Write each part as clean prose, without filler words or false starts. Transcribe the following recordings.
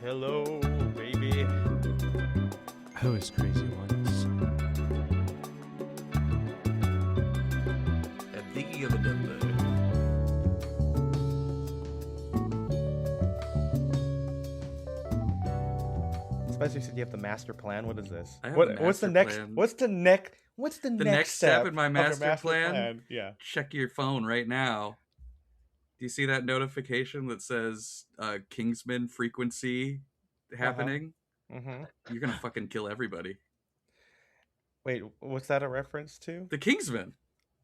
Hello, baby. I was crazy once. I'm thinking of a number. Spencer said you have the master plan. What is this? I have What's the master next? plan. What's the The next next step in my of your master plan? Yeah. Check your phone right now. Do you see that notification that says Kingsman frequency happening? Mm-hmm. You're gonna fucking kill everybody. Wait, what's that a reference to? The Kingsman.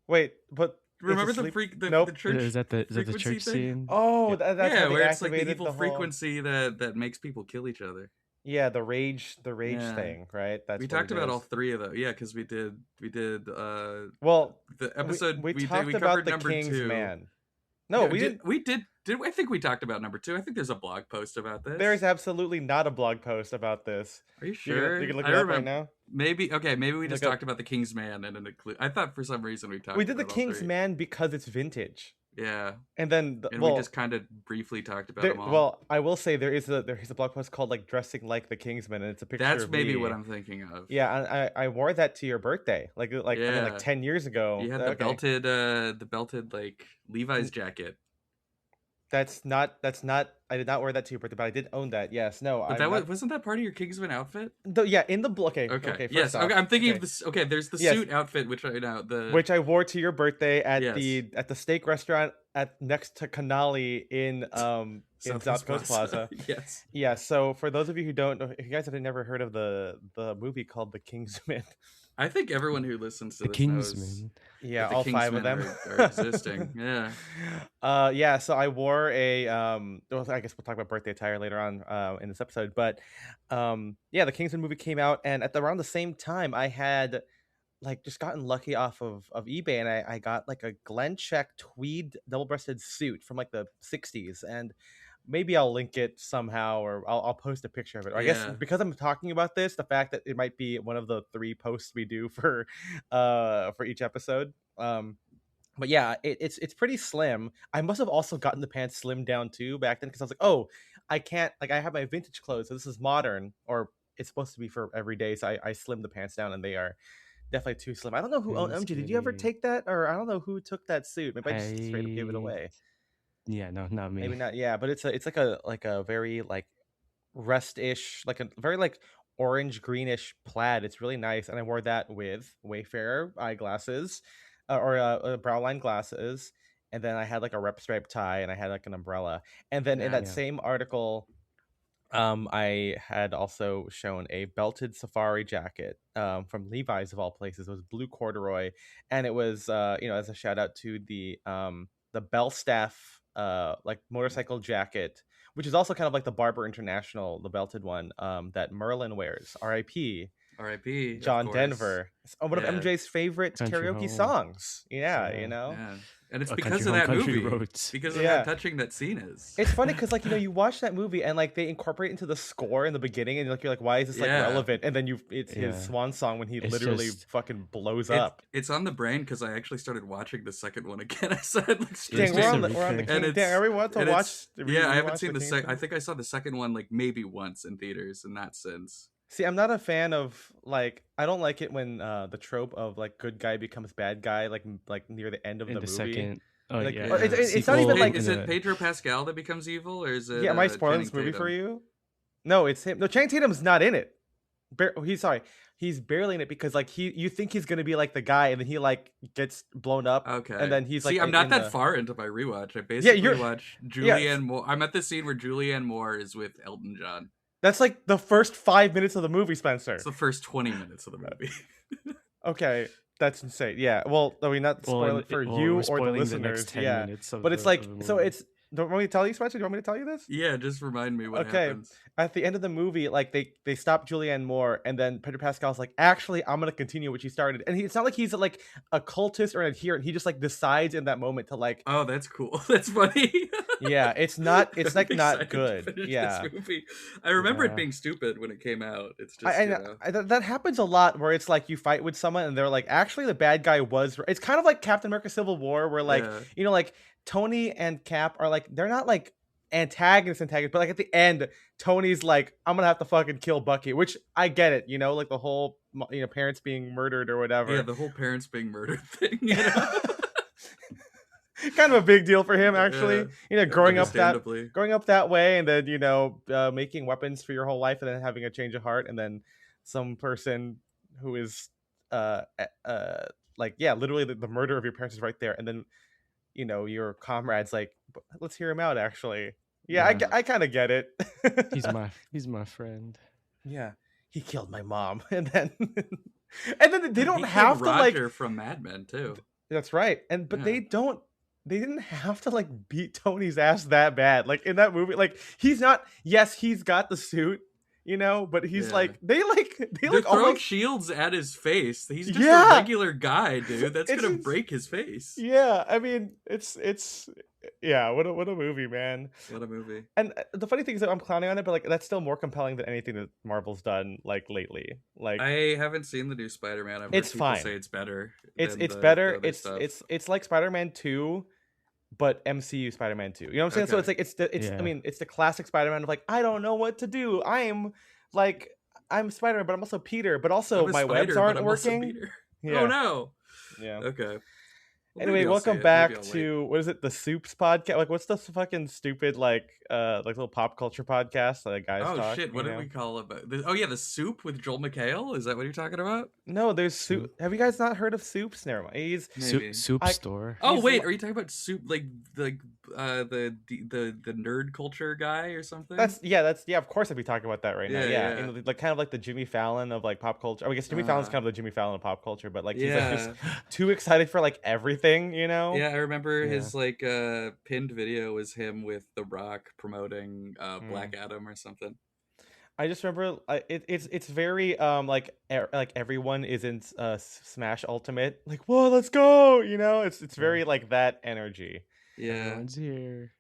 Wait, but Remember it's a the sleep- the Nope. church? Is that the frequency church thing? scene? Oh, Yep. that's yeah, how they where it's like the activated evil the whole... frequency that makes people kill each other. Yeah, the rage Yeah. thing, right? That's We what talked it about is. all three of those. Yeah, because we did. Well, The episode we talked we about covered the number King's 2. Man. No, Yeah, we didn't. We did. I think we talked about number 2. I think there's a blog post about this. There's absolutely not a blog post about this. Are you You sure? can look I it up right remember- now. Maybe we just Look up- talked about the King's Man and an include. I thought for some reason we talked. We did the about all King's 3. Man because it's vintage, Yeah, and then and well, we just kind of briefly talked about there, them all. well, I will say there is a blog post called like dressing like the Kingsman, and it's a picture. That's of maybe me. what I'm thinking of. Yeah, and I wore that to your birthday, like I mean, Yeah. like 10 years ago. You had Okay. the belted like Levi's jacket. That's not. I did not wear that to your birthday, but I did own that. Yes. No. But wasn't that part of your Kingsman outfit? Yeah, in the okay. Okay. Okay. Yes. First off, Okay. I'm thinking okay. of this. Okay. There's the Yes. suit outfit, which I know which I wore to your birthday at Yes. the steak restaurant next to Canali in South Coast Plaza. Yes. Yeah, so for those of you who don't know, if you guys have never heard of the movie called The Kingsman, I think everyone who listens to The this knows Kingsman. yeah, that the all 5 of Kingsmen them are existing. Yeah. Yeah, so I wore a well, I guess we'll talk about birthday attire later on in this episode, but yeah, the Kingsman movie came out, and at around the same time I had like just gotten lucky off of eBay, and I got like a Glen Check tweed double-breasted suit from like the 60s, and maybe I'll link it somehow, or I'll post a picture of it. Or I guess Yeah. because I'm talking about this, the fact that it might be one of the 3 posts we do for each episode. But yeah, it's pretty slim. I must have also gotten the pants slimmed down too back then, because I was like, oh, I can't, like, I have my vintage clothes, so this is modern, or it's supposed to be for every day. So I slimmed the pants down, and they are definitely too slim. I don't know who owned MG. Did you ever Skinny. take that, or I don't know who took that suit? Maybe I just straight up gave it I- away. Yeah, no, not me. Maybe not. Yeah, but it's like a very like rust-ish, like a very like orange greenish plaid. It's really nice, and I wore that with Wayfarer eyeglasses, or brow line glasses, and then I had like a rep stripe tie, and I had like an umbrella, and then in that Yeah. same article, I had also shown a belted safari jacket from Levi's of all places. It was blue corduroy, and it was as a shout out to the Belstaff like motorcycle jacket, which is also kind of like the Barber International, the belted one that Merlin wears. R.I.P. R.I.P. John of course. Denver. It's one of Yeah. MJ's favorite Country karaoke Home. songs. Yeah, Yeah. you know. Yeah. And it's A because Country of Home, that Country movie. Roads. Because of Yeah. how touching that scene is. It's funny because like you watch that movie and like they incorporate into the score in the beginning, and you're like, why is this like Yeah. relevant? And then it's Yeah. his swan song when he It's literally just- fucking blows It- up. It's on the brain because I actually started watching the second one again. I said like It's Dang, straight we're just on a the recurring- King. And Dang, are we want to and watch? yeah, I haven't rewatch seen the Kingsman? second. I think I saw the second one like maybe once in theaters, and that's since. See, I'm not a fan of like I don't like it when the trope of like good guy becomes bad guy like near the end of In the the movie. second. Oh Like, yeah. or it's not even sequel like- Is in it the- Pedro Pascal that becomes evil, or is it? Yeah, am I spoiling this Channing movie for Tatum? you? No, it's him. No, Channing Tatum's not in it. He's barely in it because like you think he's gonna be like the guy, and then he like gets blown up. Okay. And then he's like, See, I'm in- not in that the- far into my rewatch. I basically you're- watch yeah. Julianne Moore. I'm at the scene where Julianne Moore is with Elton John. That's like the first 5 minutes of the movie, Spencer. It's the first 20 minutes of the movie. Okay, that's insane. Yeah, well, I mean, not spoil it for you we're or the spoiling listeners. next 10 Yeah, minutes of but it's the- like of the so movie. it's. Don't want me to tell you, Spencer? Do you want me to tell you this? Yeah, just remind me what Okay. happens. At the end of the movie, like they stop Julianne Moore, and then Pedro Pascal's like, actually, I'm gonna continue what she started. And it's not like he's like a cultist or an adherent. He just like decides in that moment to like, Oh, that's cool. That's funny. yeah, it's not, it's like I'm not excited to good. finish Yeah, this movie. I remember Yeah. it being stupid when it came out. It's just that happens a lot where it's like you fight with someone and they're like, actually, the bad guy was. It's kind of like Captain America: Civil War, where like Yeah. like Tony and Cap are like they're not like antagonist, but like at the end, Tony's like, I'm gonna have to fucking kill Bucky, which I get it, you know, like the whole, you know, parents being murdered or Yeah, whatever. the whole parents being murdered thing, you know. Kind of a big deal for him, actually. You know, understandably. growing up that way, and then, you know, making weapons for your whole life, and then having a change of heart, and then some person who is like, yeah, literally the murder of your parents is right there, and then, you know, your comrade's like, let's hear him out, actually. Yeah, Yeah. I kind of get it. He's my friend. Yeah, he killed my mom, and then they don't He have killed to like. Roger from Mad Men too. That's right, but Yeah. they didn't have to like beat Tony's ass that bad. Like in that movie, like he's not. Yes, he's got the suit, you know, but he's like they're like throwing almost shields at his face. He's just Yeah. a regular guy, dude. That's gonna break his face. Yeah, I mean, it's yeah, what a movie, man. What a movie. And the funny thing is that I'm clowning on it, but like that's still more compelling than anything that Marvel's done like lately. Like I haven't seen the new Spider-Man. I've heard It's people fine. say it's better. It's than better. the other stuff. It's like Spider-Man 2, but MCU Spider-Man 2. You know what I'm saying? So Okay. it's like Yeah. I mean, it's the classic Spider-Man of like, I don't know what to do. I'm Spider-Man, but I'm also Peter, but also I'm a my spider, webs but aren't I'm also working. Peter. Yeah. Oh no. Yeah. Okay. Well, Anyway, maybe I'll see welcome it. back Maybe I'll wait. to what is it? The Soups podcast? Like, what's the fucking stupid like little pop culture podcast that guys Oh talk? shit! What you did know? we call it? Oh yeah, the Soup with Joel McHale. Is that what you're talking about? No, there's Soup. Have you guys not heard of Soups? Never mind. He's Maybe. Soup store. Oh he's wait, li- are you talking about Soup like the nerd culture guy or something? That's of course I'd be talking about that right now. Yeah, Yeah, yeah. You know, like kind of like the Jimmy Fallon of like pop culture. I guess Jimmy Fallon's kind of the Jimmy Fallon of pop culture, but like he's like just too excited for like everything, you know? Yeah, I remember his like pinned video was him with The Rock promoting Black Adam or something. I just remember it's very like like everyone is in Smash Ultimate, like, whoa, let's go, you know? It's very like that energy. Yeah. Everyone's here.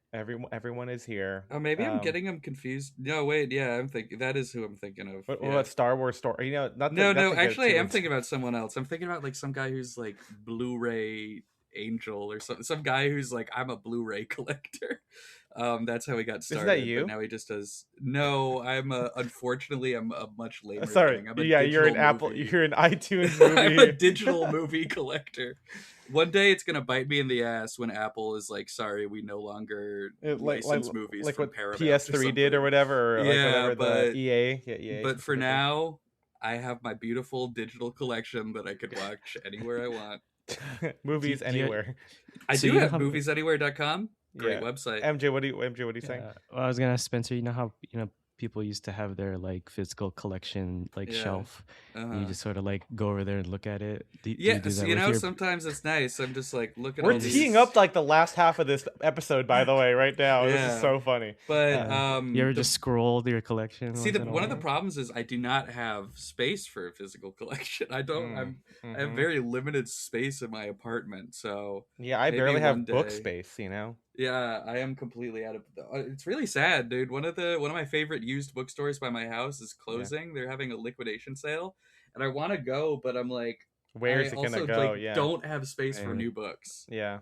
Everyone is here. Oh, maybe I'm getting him confused. No, wait, yeah, I'm thinking that is who I'm thinking of. What yeah. about Star Wars story? You know, No, actually, I'm thinking about someone else. I'm thinking about like some guy who's like Blu-ray angel or some guy who's like, I'm a Blu-ray collector. That's how he got started. Isn't that you? But now he just does. No, unfortunately I'm a much lamer Sorry, thing. I'm a you're an digital Apple. movie. You're an iTunes movie. I'm a digital movie collector. One day it's gonna bite me in the ass when Apple is like, sorry, we no longer license movies like from what Paramount PS3 did or whatever, or Yeah, like whatever but- the EA. Yeah, EA. But for specifically. now, I have my beautiful digital collection that I could watch anywhere I want. movies Do you- anywhere. I So do you know have how- movies.anywhere.com. Great Yeah. website. MJ, what are you saying? Well, I was gonna ask Spencer. You know how people used to have their like physical collection like Yeah. shelf. And Uh-huh. you just sort of like go over there and look at it. Do you Yeah, do so, that you with know, your- sometimes it's nice. I'm just like, look at We're all teeing these. up like the last half of this episode, by the way, right now. This Yeah. is so funny. But you ever just scroll your collection? see, once in a one of the while? problems is I do not have space for a physical collection. I don't. I have Mhm. very limited space in my apartment, so Yeah, I maybe barely one have book day. space, you know. yeah, I am completely out of. It's really sad, dude. One of my favorite used bookstores by my house is closing. They're having a liquidation sale, and I want to go, but I'm like, Where's I it gonna also, go? like, Yeah, don't have space for Yeah. new books. yeah.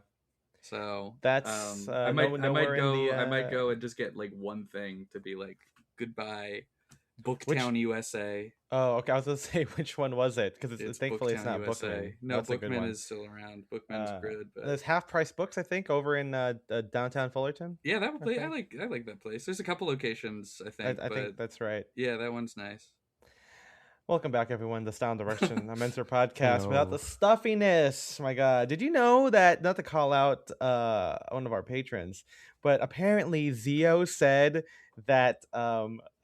So That's I might nowhere in go. the, I might go and just get like one thing to be like goodbye, Booktown USA. Oh, okay. I was gonna say which one was it? Because It's thankfully it's Booktown not USA. Bookman. No, That's a good Bookman one. is still around. Bookman's good, but There's Half Price Books, I think, over in downtown Fullerton. yeah, that place I I like that place. There's a couple locations, I think. I think that's right. yeah, that one's nice. Welcome back, everyone. The Sound Direction, a Menswear podcast without the Hello. stuffiness. My God, did you know that? Not to call out one of our patrons, but apparently Zio said that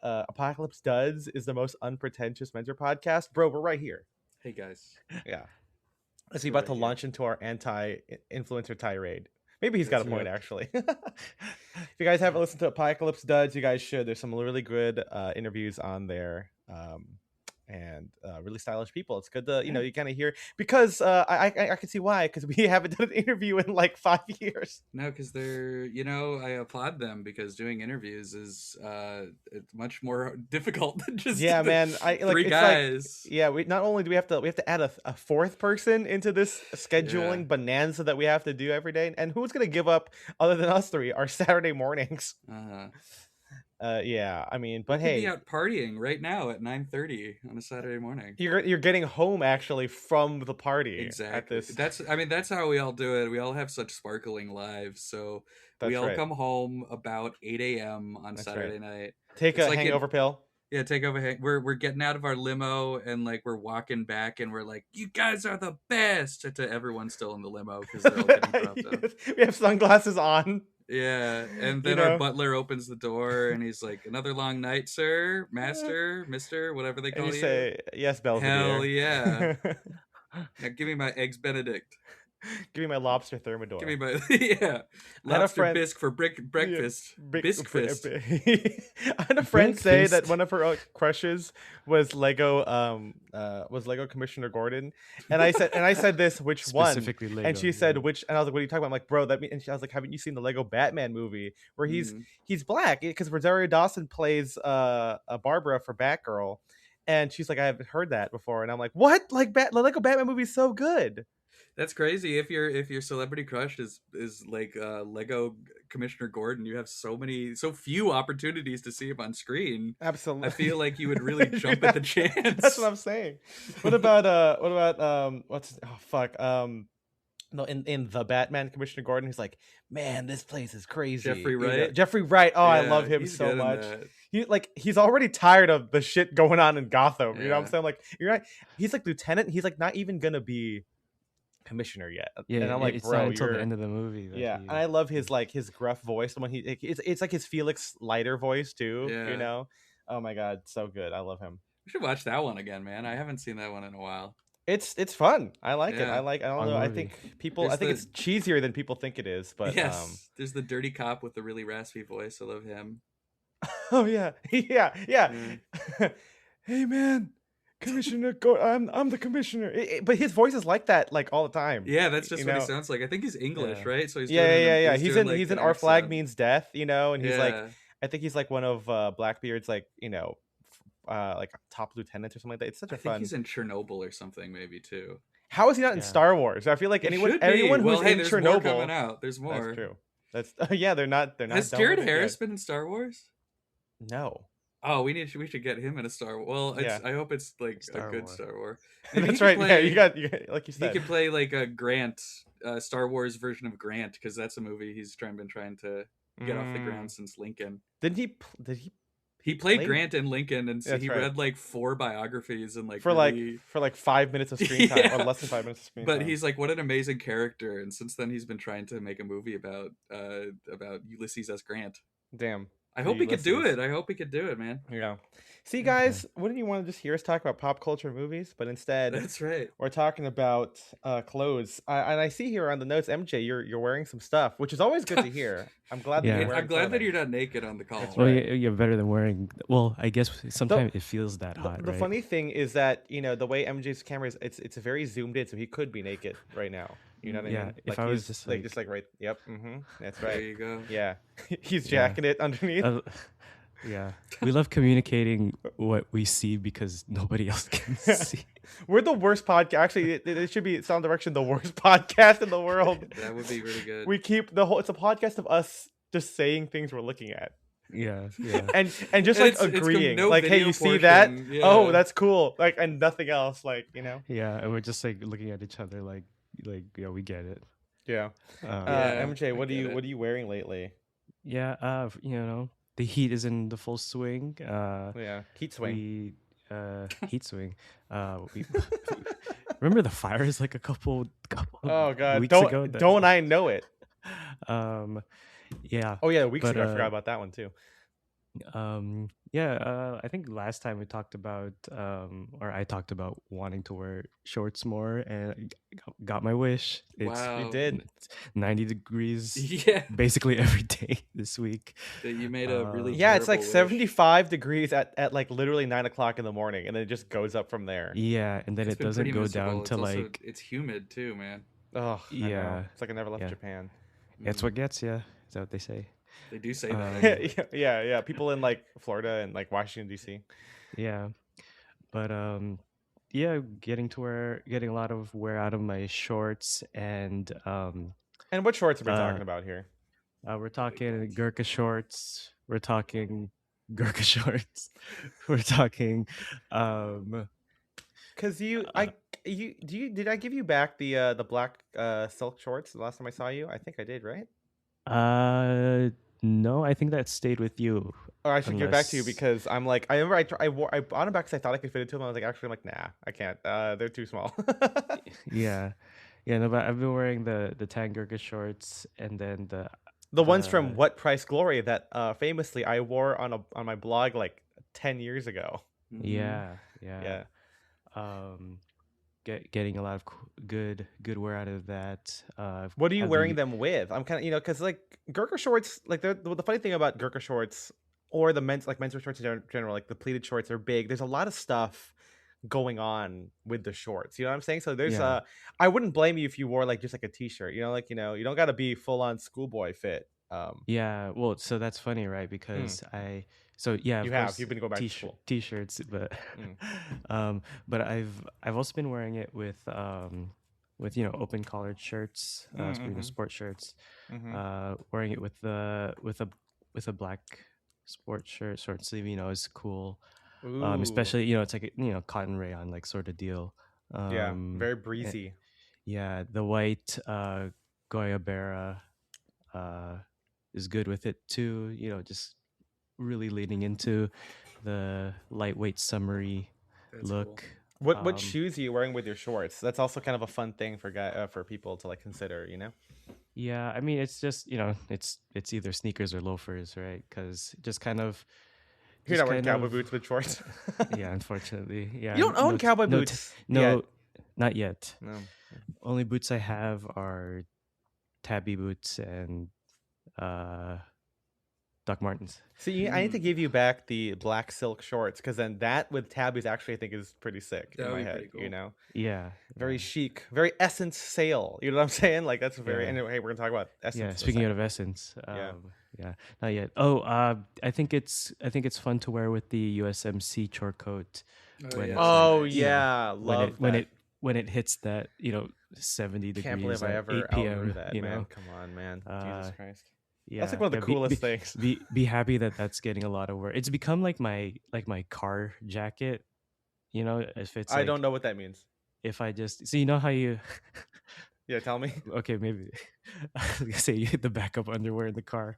Apocalypse Duds is the most unpretentious Menswear podcast. Bro, we're right here. Hey guys, Yeah, is he We're about to right here. launch into our anti-influencer tirade? Maybe he's got a That's point, right. actually. If you guys haven't listened to Apocalypse Duds, you guys should. There's some really good interviews on there. and really stylish people. It's good to you kind of hear, because I can see why, because we haven't done an interview in like 5 years. No, because they're, I applaud them, because doing interviews is it's much more difficult than just Yeah, man. three guys. Yeah, we not only do we have to add a fourth person into this scheduling bonanza that we have to do every day, and who's gonna give up other than us three our Saturday mornings? Yeah, I mean, but we could hey, be out partying right now at 9:30 on a Saturday morning. You're getting home actually from the party. Exactly. At this... That's how we all do it. We all have such sparkling lives, so we all come home about 8 a.m. on Saturday night. Take a hangover pill. Yeah, take over. We're getting out of our limo, and like we're walking back, and we're like, "You guys are the best!" To everyone still in the limo, because they're all getting dropped off. We have sunglasses on. Yeah, and then our butler opens the door, and he's like, "Another long night, sir, master, mister, whatever they call you." And you say, "Yes, Belvedere." Hell yeah! Now give me my eggs Benedict. Give me my lobster thermidor. Give me my lobster bisque for breakfast. Bisque fist. I had a friend say that one of her crushes was Lego Commissioner Gordon, and I said this, which one? Lego, and she said which, and I was like, what are you talking about? I'm like, bro, I was like, haven't you seen the Lego Batman movie where he's black, because Rosario Dawson plays Barbara for Batgirl, and she's like, I haven't heard that before, and I'm like, what? Like the Lego Batman movie is so good. That's crazy. If your celebrity crush is like Lego Commissioner Gordon, you have so few opportunities to see him on screen. Absolutely. I feel like you would really jump at the chance. That's what I'm saying. What about no, in the Batman, Commissioner Gordon, he's like, man, this place is crazy. Jeffrey Wright. Jeffrey Wright. Oh, yeah, I love him so much. He's already tired of the shit going on in Gotham. You know what I'm saying? Like, you're right. He's like lieutenant. He's like not even gonna be commissioner yet. Yeah, and I'm like, it's bro, not until the end of the movie. And I love his gruff voice. When it's like his Felix Leiter voice too. Yeah. Oh my god, so good. I love him. We should watch that one again, man. I haven't seen that one in a while. It's fun. I like it. I don't know. I think it's cheesier than people think it is. But yes, there's the dirty cop with the really raspy voice. I love him. Oh yeah. Hey man, Commissioner I'm the commissioner. But his voice is like that like all the time. Yeah, that's just what he sounds like. I think he's English, right? So he's He's in Our Flag Means Death, and he's like, I think he's like one of Blackbeard's like top lieutenants or something like that. It's such a fun. I think he's in Chernobyl or something maybe too. How is he not in Star Wars? I feel like everyone who's in there's Chernobyl more coming out. There's more. That's true. That's they're not. Has Jared Harris been in Star Wars? No. Oh, we should get him in a Star Wars. Well, I hope it's like a good Star Wars. That's right. You got like you said. He could play like a Grant, Star Wars version of Grant, because that's a movie he's been trying to get off the ground since Lincoln. Did he? He played Grant in Lincoln, and he read like 4 biographies and like for 5 minutes of screen time, or less than 5 minutes of screen time. But he's like, what an amazing character, and since then he's been trying to make a movie about Ulysses S. Grant. Damn. I hope he could do it. I hope he could do it, man. Yeah. See, guys, wouldn't you want to just hear us talk about pop culture movies? But instead, that's right. We're talking about clothes. And I see here on the notes, MJ, you're wearing some stuff, which is always good to hear. I'm glad that you're wearing glad that you're not naked on the call. Well, you're better than wearing. Well, I guess sometimes it feels that hot. The funny thing is that the way MJ's camera is, it's very zoomed in, so he could be naked right now. You know what I mean? Yeah. If I was just like right. Yep. That's right. There you go. Yeah. He's jacking it underneath. Yeah, we love communicating what we see because nobody else can see. We're the worst podcast. Actually, it should be Sound Direction, the worst podcast in the world. That would be really good. We keep it's a podcast of us just saying things we're looking at. Yeah. and just like agreeing, no like, hey, you see that? Yeah. Oh, that's cool. Like, and nothing else. Like, Yeah, and we're just like looking at each other, like we get it. Yeah. MJ, what are you wearing lately? Yeah. The heat is in the full swing. Heat swing. Heat swing. Remember the fires like a couple oh god weeks ago? Don't I know it? Yeah. Oh yeah, weeks ago. I forgot about that one too. Yeah, I think last time we talked about, or I talked about wanting to wear shorts more, and got my wish. It's You Wow. did. 90 degrees Yeah. basically every day this week. That you made a really Um, Yeah, it's like terrible wish. 75 degrees at like literally 9 o'clock in the morning, and then it just goes up from there. yeah, and then It's it been pretty doesn't go down miserable. It's to also like, it's humid too, man. Oh, I know. yeah, It's like I never left yeah, Japan. it's Mm. what gets you. Is that what they say? They do say that Um, actually. Yeah. People in like Florida and like Washington D.C. yeah, but yeah, getting a lot of wear out of my shorts, and And what shorts are we uh talking about here? we're White talking ones. Gurkha shorts. We're talking Gurkha shorts. We're talking um Cause uh, did I give you back the black silk shorts the last time I saw you? I think I did, right? uh no, I think that stayed with you. Or I should give it back to you Unless because I'm like I remember I bought them back because I thought I could fit into them. I was like actually I'm like nah I can't. They're too small. yeah. Yeah, no, but I've been wearing the tan Gurkha shorts, and then The ones from the What Price Glory that famously I wore on my blog like 10 years ago. Mm-hmm. yeah, yeah. Yeah. Um getting a lot of good wear out of that. What are you Have wearing the them with? I'm kind of because like Gurkha shorts, like the funny thing about Gurkha shorts or the menswear shorts in general, like the pleated shorts are big. There's a lot of stuff going on with the shorts. You know what I'm saying? So there's yeah. I wouldn't blame you if you wore like just like a t-shirt. Like you don't got to be full on schoolboy fit. Yeah, well, so that's funny, right? Mm, Because yeah, of you've course, been going back to school. t-shirts, but Mm, but I've also been wearing it with open collared shirts, mm, mm-hmm, sport shirts, mm-hmm. wearing it with a black sport shirt, short sleeve, is cool. Ooh, Especially, it's like cotton rayon like sort of deal. yeah, Um, very eh, breezy. yeah, the white Goya Beara uh is good with it too. Just really leaning into the lightweight summery That's cool. look. What Um, shoes are you wearing with your shorts? That's also kind of a fun thing for people to like consider. yeah, I mean, it's just it's either sneakers or loafers, right? Because You're just not wearing kind cowboy of boots with shorts. yeah, unfortunately, You yeah, don't own cowboy boots yet. no, not yet. No. Only boots I have are tabby boots and uh Doc Martens. See, I need to Mm. give you back the black silk shorts because then that with tabbies actually I think is pretty sick That in would my be head. pretty cool. Yeah, Very yeah, chic, very essence sale. You know what I'm saying? Like that's very. yeah. Anyway, we're gonna talk about Yeah, essence in a speaking of second. Essence, Yeah. yeah, not yet. Oh, I think it's fun to wear with the USMC chore coat Oh when yeah, it's those are like Oh nice. yeah, when love it when that. it when it hits that 70 Can't degrees believe I at ever 8 outgrew p.m. that, man. Come on, man. Jesus Uh, Christ. That's like yeah, one of the yeah. Be, coolest be things. be happy that that's getting a lot of wear. It's become like my car jacket. If it's I don't like know what that means. if I just so you know how you Yeah, tell me. okay, maybe I was gonna say you hit the backup underwear in the car.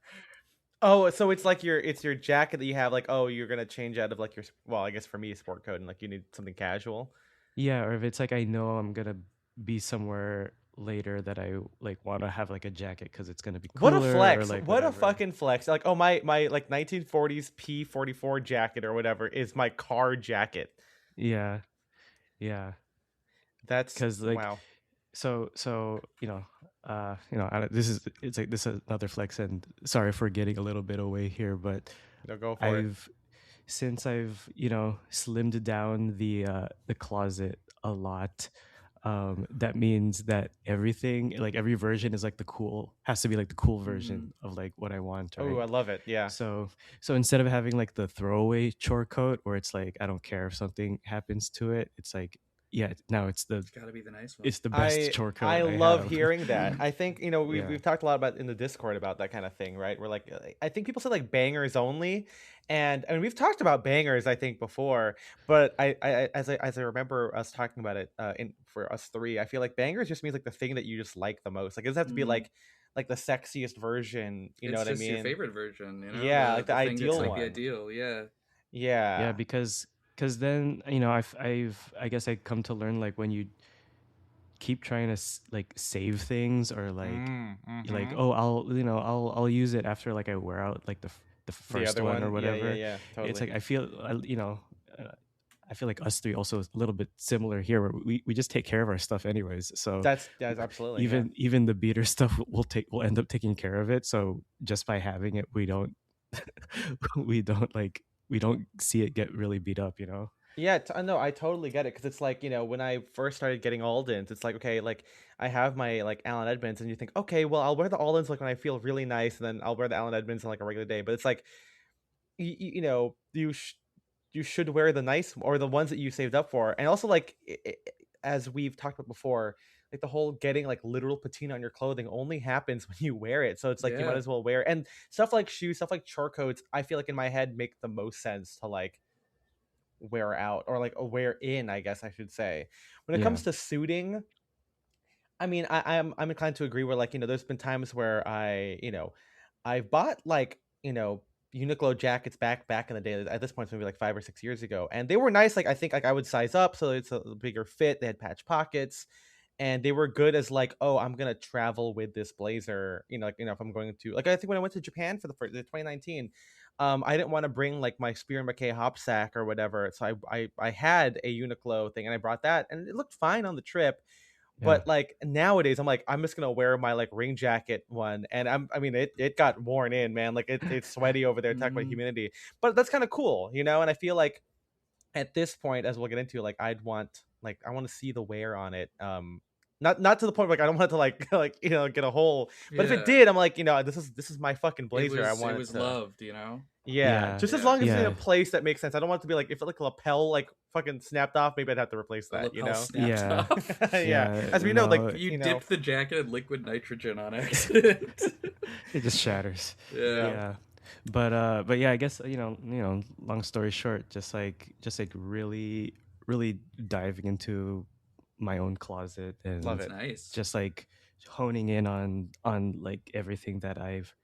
Oh, so it's like your jacket that you have like you're gonna change out of like well I guess for me sport coat and like you need something casual. Yeah, or if it's like I know I'm gonna be somewhere later that I like want to have like a jacket because it's gonna be What a cooler or flex! like What a whatever. fucking flex! Like my like 1940s P44 jacket or whatever is my car jacket. Yeah, yeah, That's because like wow. so it's like this is another flex, and sorry for getting a little bit away here, but No, go for it. I've since I've slimmed down the closet a lot. That means that everything, like every version, is like has to be like the cool Mm. version of like what I want, Oh, right? I love it. Yeah. So instead of having like the throwaway chore coat where it's like I don't care if something happens to it, it's like yeah, now It's got to be the nice one. it's the best I chore I coat I love have. hearing that. I think we've Yeah. we've talked a lot about in the Discord about that kind of thing, right? We're like I think people say like bangers only, and we've talked about bangers I think before, but as I remember us talking about it in for us three, I feel like bangers just means like the thing that you just like the most. Like it doesn't have to be Mm. like the sexiest version. You know It's what I just your mean? favorite version, Yeah, the like the the thing that's ideal like the one. ideal. Yeah. Yeah, Yeah. because then I guess I come to learn like when you keep trying to like save things or like Mm, you're like mm-hmm. oh I'll use it after like I wear out like the the The first other one or one, yeah, yeah, whatever. yeah, It's totally. like I feel uh, I feel like us three also is a little bit similar here, where we just take care of our stuff anyways. So That's absolutely, yeah. even the beater stuff we'll end up taking care of it. So just by having it, we don't we don't see it get really beat up, you know? Yeah, no, I totally get it because it's like, when I first started getting Aldens, it's like, okay, like I have my like Allen Edmonds, and you think, okay, well, I'll wear the Aldens like when I feel really nice, and then I'll wear the Allen Edmonds on like a regular day. But it's like, you should wear the nice or the ones that you saved up for, and also like as we've talked about before, like the whole getting like literal patina on your clothing only happens when you wear it. So it's like you might Yeah. as well wear and stuff like shoes, stuff like chore coats. I feel like in my head make the most sense to like wear out or like a wear in, I guess I should say. When it Yeah. comes to suiting, I mean, I'm inclined to agree where like, there's been times where I've bought like, Uniqlo jackets back in the day. At this point, it's maybe like 5 or 6 years ago. And they were nice. Like I think like I would size up so it's a bigger fit. They had patch pockets and they were good as like, oh, I'm gonna travel with this blazer, like if I'm going to like I think when I went to Japan for the 2019, I didn't want to bring like my Spear McKay hop sack or whatever, so I had a Uniqlo thing and I brought that and it looked fine on the trip. Yeah. But like nowadays, I'm like I'm just gonna wear my like rain jacket one, and I mean it got worn in, man. Like it's sweaty over there. Talk about Mhm. humidity, but that's kind of cool, And I feel like at this point, as we'll get into, like I want to see the wear on it. Not to the point where, like I don't want it to like like get a hole, but if it Yeah. did, I'm like this is my fucking It blazer. I was want it to. loved, you know? Yeah, Yeah. just as Yeah. long as it's in a Yeah. place that makes sense. I don't want it to be like if like a lapel like fucking snapped off, maybe I'd have to replace The that, lapel snapped Yeah. off. Yeah, Yeah. as we know, like No, You dipped the jacket in liquid nitrogen on accident. it just shatters. Yeah. Yeah. But yeah, I guess long story short, just like really diving into my own closet love and That's it. nice. just like honing in on like everything that I've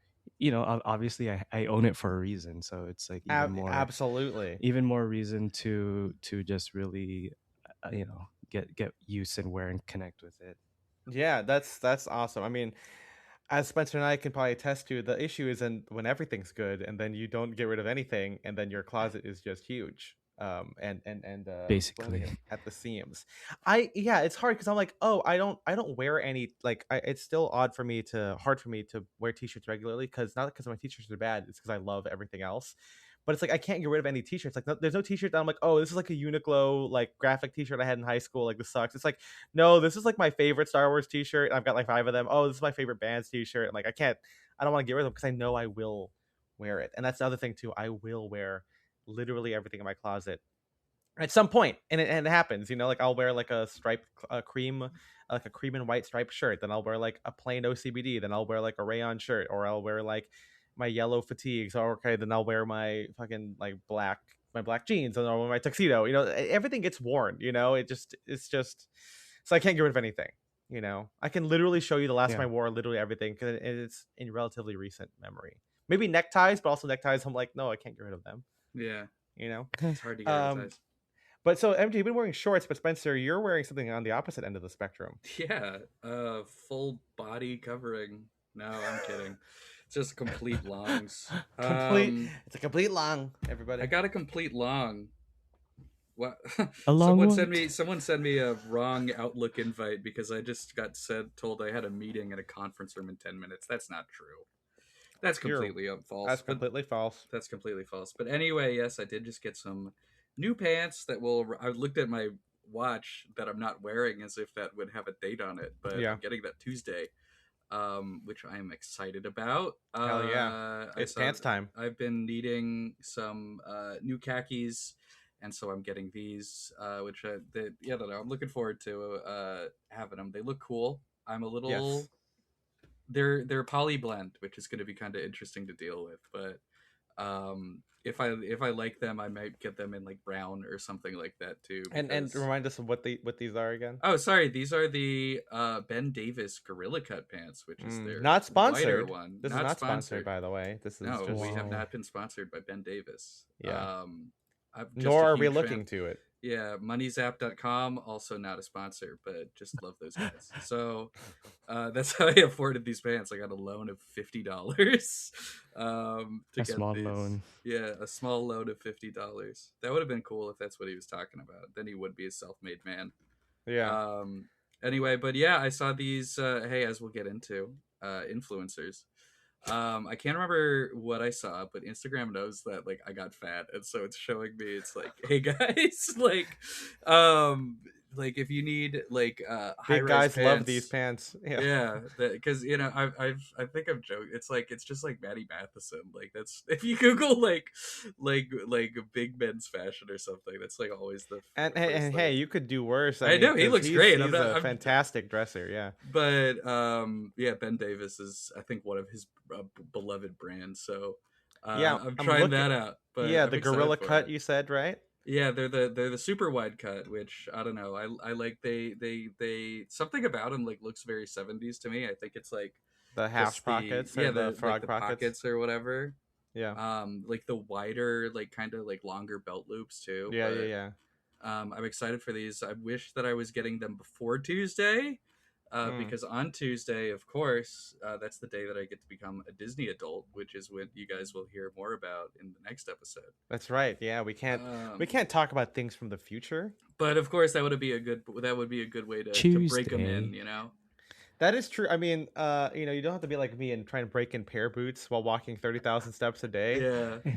obviously I own it for a reason, so it's like Absolutely. even more reason to just really get use and wear and connect with it. Yeah, that's awesome. I mean, as Spencer and I can probably attest to, the issue is when everything's good and then you don't get rid of anything and then your closet is just huge. And Basically. bloating at the seams. Yeah, it's hard because I'm like, oh, I don't wear any like it's still hard for me to wear t-shirts regularly because not because my t-shirts are bad, it's because I love everything else. But it's like I can't get rid of any t-shirts. Like there's no t-shirt that I'm like, oh, this is like a Uniqlo like graphic t-shirt I had in high school. Like this sucks. It's like no, this is like my favorite Star Wars t-shirt. I've got like 5 of them. Oh, this is my favorite band's t-shirt. And like I don't want to get rid of them because I know I will wear it. And that's the other thing too. I will wear literally everything in my closet at some point, and it happens. Like I'll wear like a striped cream, like a cream and white striped shirt. Then I'll wear like a plain OCBD. Then I'll wear like a rayon shirt, or I'll wear like my yellow fatigues. Or okay, then I'll wear my fucking like my black jeans, and I'll wear my tuxedo. Everything gets worn. It's just so I can't get rid of anything. I can literally show you the last time Yeah. I wore literally everything because it's in relatively recent memory. Maybe neckties, but also neckties. I'm like, no, I can't get rid of them. Yeah. You know. It's hard to get rid of ties. But so MJ, you've been wearing shorts, but Spencer, you're wearing something on the opposite end of the spectrum. Yeah. Full body covering. No, I'm kidding. It's just complete longs. It's a complete long, everybody. I got a complete long. What? A long Someone sent me a wrong Outlook invite because I just got told I had a meeting at a conference room in 10 minutes. That's not true. That's completely false. That's completely false. That's completely false. But anyway, yes, I did just get some new pants that I looked at my watch that I'm not wearing as if that would have a date on it, but Yeah. I'm getting that Tuesday, which I am excited about. Hell yeah. It's pants time. I've been needing some new khakis, and so I'm getting these, which I don't know. I'm looking forward to having them. They look cool. I'm a little. Yes. They're poly blend, which is going to be kind of interesting to deal with, but if I like them, I might get them in like brown or something like that too. And remind us of what these are again. Oh, sorry, these are the Ben Davis Gorilla Cut pants, which is their not sponsored. one. This is not sponsored, by the way. This is no, just... we have not been sponsored by Ben Davis. Yeah. I'm just Nor a are we huge looking fan. to it. Yeah, moneysap.com, also not a sponsor, but just love those guys. So that's how I afforded these pants. I got a loan of $50 to A get small these. loan. Yeah, a small loan of $50. That would have been cool if that's what he was talking about. Then he would be a self-made man. Yeah. Um, anyway, but yeah, I saw these. Hey, as we'll get into, influencers. I can't remember what I saw, but Instagram knows that like I got fat, and so it's showing me. It's like, hey guys, um, like if you need like high Big rise guys love these pants, pants. Yeah. yeah, because you know I think I've joked. It's just like Maddie Matheson. Like that's if you Google like big men's fashion or something, that's like always And the first hey, thing. you could do worse. I I mean, know he because looks great. I'm he's not. a fantastic dresser. Yeah. But yeah, Ben Davis is I think one of his beloved brands. So Yeah. I'm I'm trying looking. that out. But Yeah, I'm the excited gorilla for cut it. you said, right? Yeah, they're the super wide cut, which I don't know. I like they something about them like looks very 70s to me. I think it's like The hash just the pockets or yeah the the like frog the pockets. pockets or whatever. Yeah. Like the wider like kind of like longer belt loops too. Yeah. Yeah. But Yeah. I'm excited for these. I wish that I was getting them before Tuesday, Mm. because on Tuesday, of course, that's the day that I get to become a Disney adult, which is what you guys will hear more about in the next episode. That's right. Yeah, we Um, can't talk about things from the future. but of course, that would be a good way to break them in. Tuesday. You know. That is true. I mean, you know, you don't have to be like me and try and break in pair boots while walking 30,000 steps a day. Yeah.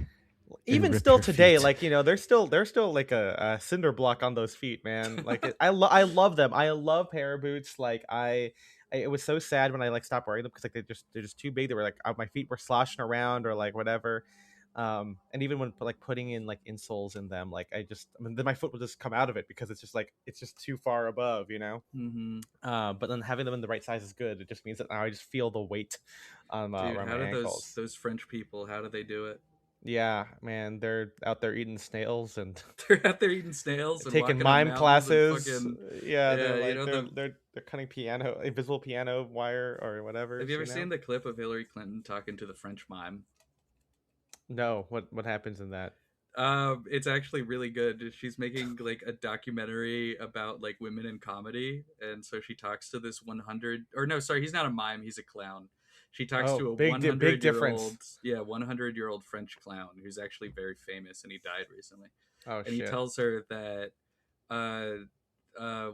Even And rip still your today, feet. like, you know, there's still like a cinder block on those feet, man. Like I love them. I love pair boots. Like it was so sad when I like stopped wearing them because like they're just too big. They were like my feet were sloshing around or like whatever. And even when like putting in like insoles in them, like I mean then my foot will just come out of it because it's just too far above, you know. Mm-hmm. But then having them in the right size is good. It just means that now I just feel the weight Dude, around how my do ankles. those French people? How do they do it? Yeah, man, they're out there eating snails and They're out there eating snails and taking walking on mime mountains and classes. fucking Yeah, they're yeah. You like know they're cutting invisible piano wire or whatever. Have you ever You know? seen the clip of Hillary Clinton talking to the French mime? No, what happens in that? It's actually really good. She's making like a documentary about like women in comedy, and so she talks to this 100 or no, sorry, he's not a mime, he's a clown. She talks Oh, to a big 100-year-old, difference. yeah, 100-year-old French clown who's actually very famous, and he died recently. Oh And he shit. tells her that,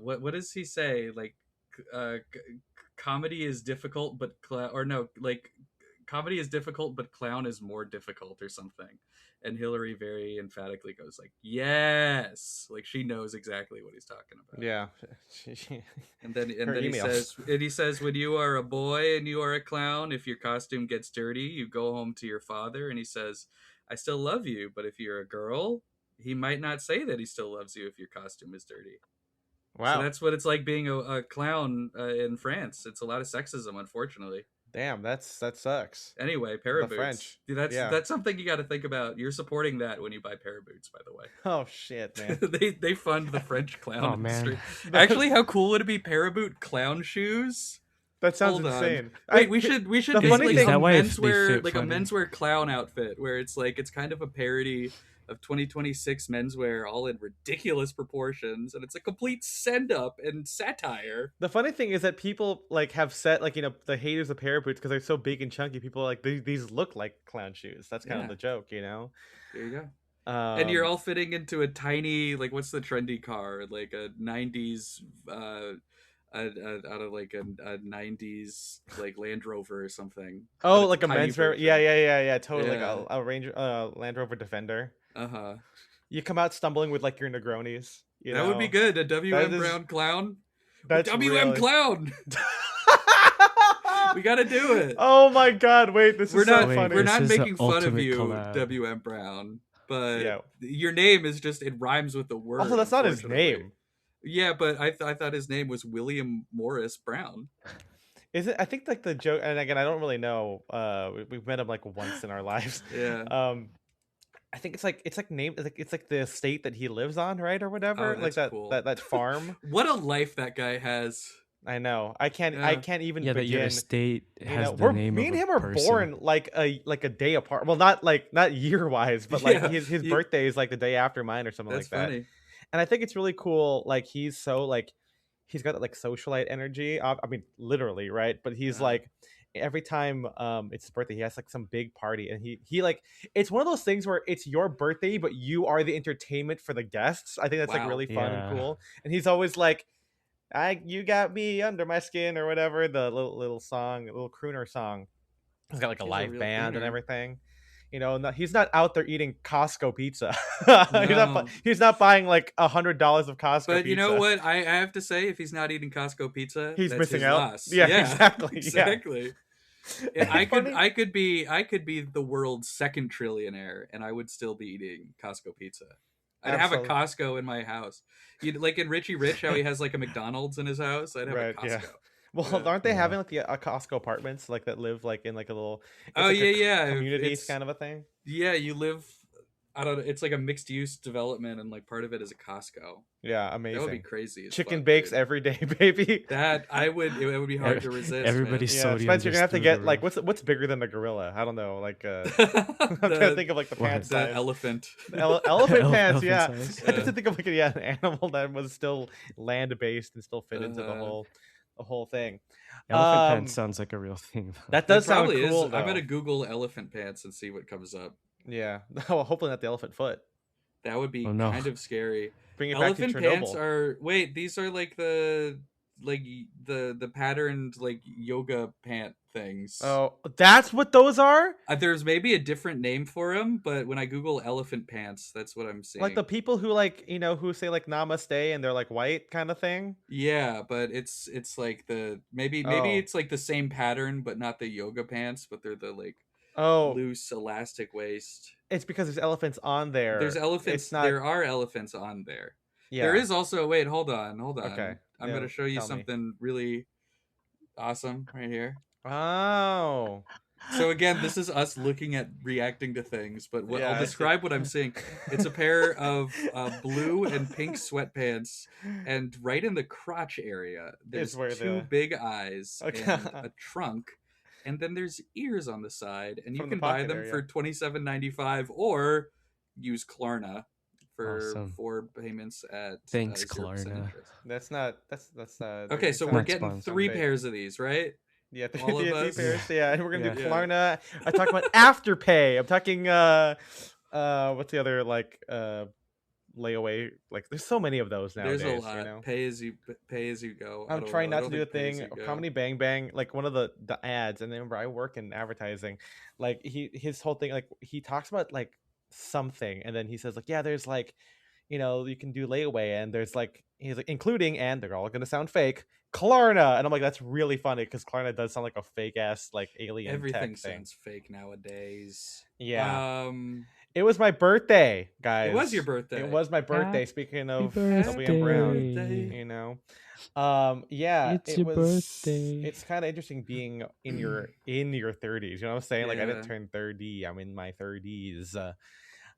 what does he say? Like, comedy is difficult, but or no, like comedy is difficult, but clown is more difficult or something. And Hillary very emphatically goes like, yes, like she knows exactly what he's talking about. Yeah. And then Her emails. he says, when you are a boy and you are a clown, if your costume gets dirty, you go home to your father. And he says, I still love you, but if you're a girl, he might not say that he still loves you if your costume is dirty. So Wow. that's what it's like being a clown in France. It's a lot of sexism, unfortunately. Damn, that sucks. Anyway, The paraboots. French. Dude, Yeah. that's something you got to think about. You're supporting that when you buy paraboots, by the way. Oh shit, man. They fund the French clown Oh, man. industry. Actually, how cool would it be? Paraboot clown shoes. That sounds Hold on. insane. Wait, we should the make funny like thing- a Is that why they menswear fit like a funny? menswear clown outfit where it's like it's kind of a parody of 2026 menswear, all in ridiculous proportions, and it's a complete send up and satire. The funny thing is that people like have said like, you know, the haters of pair boots because they're so big and chunky. People are like these look like clown shoes. That's kind Yeah. of the joke, you know. There you go. And you're Um, all fitting into a tiny like what's the trendy car like a 90s out of like a 90s like Land Rover or something. Oh, But like it's a tiny menswear. version. Yeah. Totally. Yeah. Like a Land Rover Defender. Uh-huh. You come out stumbling with like your Negronis. You That know? would be good. A WM is- Brown clown. That's WM really... clown. We got to do it. Oh my god! Wait, this We're is not so funny. we're This not is the making fun of ultimate you, collab. WM Brown, but Yeah. your name is just it rhymes with the word. Also, that's not his unfortunately. name. Yeah, but I thought his name was William Morris Brown. Is it? I think like the joke, and again, I don't really know. We've met him like once in our lives. Yeah. I think it's like named it's like the estate that he lives on, right, or whatever. Oh, Like that's cool. that farm. What a life that guy has. I know. I can't Yeah. even Yeah, that begin. your estate You has know, the name me of and a him are person. born like a day apart. Well, not year wise, but like Yeah, his you- birthday is like the day after mine or something That's like that. funny. And I think it's really cool. Like he's so like he's got that like socialite energy. I mean, literally, right? But he's Uh, like every time it's his birthday, he has like some big party, and he like it's one of those things where it's your birthday, but you are the entertainment for the guests. I think that's like wow. really fun and Yeah. cool. And he's always like, "I you got me under my skin" or whatever the little song, little crooner song. He's got like a He's a live real band and crooner. everything. He's not out there eating Costco pizza. No. He's not buying like $100 of Costco But you know pizza. what? I have to say, if he's not eating Costco pizza, He's that's missing his out. loss. Yeah, Yeah, exactly. Yeah. exactly. Yeah, It's funny. I could be the world's second trillionaire, and I would still be eating Costco pizza. I'd have a Absolutely. Costco in my house. You like in Richie Rich, how he has like a McDonald's in his house. I'd have a Right. Yeah. Costco. Well, Yeah. aren't they Yeah. having like the Costco apartments like that live like in like a little? It's Oh like a yeah, yeah. community It's kind of a thing. yeah. You live. I don't know. It's like a mixed use development, and like part of it is a Costco. Yeah, That would be amazing. crazy as Chicken fuck, bakes dude. every day, baby. That I would. It would be hard to resist, man. Everybody's Yeah, sodium Spencer, you're gonna just have to through the get like roof. what's bigger than the gorilla? I don't know. Like I'm trying to the think of like the What? pant the size. elephant. Elephant pants, Elephant yeah. size. I had to think of like an animal that was still land based and still fit into Uh, the whole thing. Elephant pants Um, sounds like a real thing, though. that it does sound probably is. cool I'm gonna though. Google elephant pants and see what comes up. Yeah. Well, hopefully not the elephant foot. That would be Oh no. kind of scary. Bring it back to Elephant pants Chernobyl. are wait, these are like the patterned like yoga pant things. Oh, that's what those are? There's maybe a different name for them, but when I Google elephant pants, that's what I'm Like the seeing. people who like, who say like namaste and they're like white kind of thing? Yeah, but it's like the maybe Oh. it's like the same pattern, but not the yoga pants, but they're the like Oh, loose elastic waist. it's because there's elephants on There's there. elephants. It's not There are elephants on there. There yeah. is also. Wait, hold on, hold Okay. on. I'm Yeah, gonna show you tell me. something really awesome right here. Oh. So again, this is us looking at reacting to things, but what Yeah, I'll I see. describe what I'm seeing. It's a pair of blue and pink sweatpants, and right in the crotch area, Is there's where two the big eyes okay and a trunk, and then there's ears on the side, and you from the can buy pocket them for area. $27.95 or use Klarna for Awesome. 4 payments at Thanks, 0% Klarna. interest. That's not that's Okay, it so we're sounds Not getting sponsored. 3 fake. pairs of these, right? Yeah, All of three us. Yeah. pairs. Yeah, and we're gonna do Yeah. Klarna. I talk about Afterpay. I'm talking what's the other like layaway, like there's so many of those There's nowadays, a lot. Pay as you go. I I'm don't trying know. I not to don't do a think pay as thing. you go. Comedy Bang Bang, like one of the ads, and then remember I work in advertising. Like his whole thing, like he talks about like something, and then he says like, yeah, there's like, you can do layaway, and there's like he's like including, and they're all gonna sound fake, Klarna, and I'm like that's really funny because Klarna does sound like a fake ass like alien Everything tech thing. sounds fake nowadays. Yeah, Um, it was my birthday, guys. it was your birthday. It was my birthday. Speaking of birthday. WM Brown, Birthday. yeah, It's your birthday. it's kind of interesting being in your 30s, you know what I'm saying? Like I didn't Yeah. turn 30, I'm in my 30s.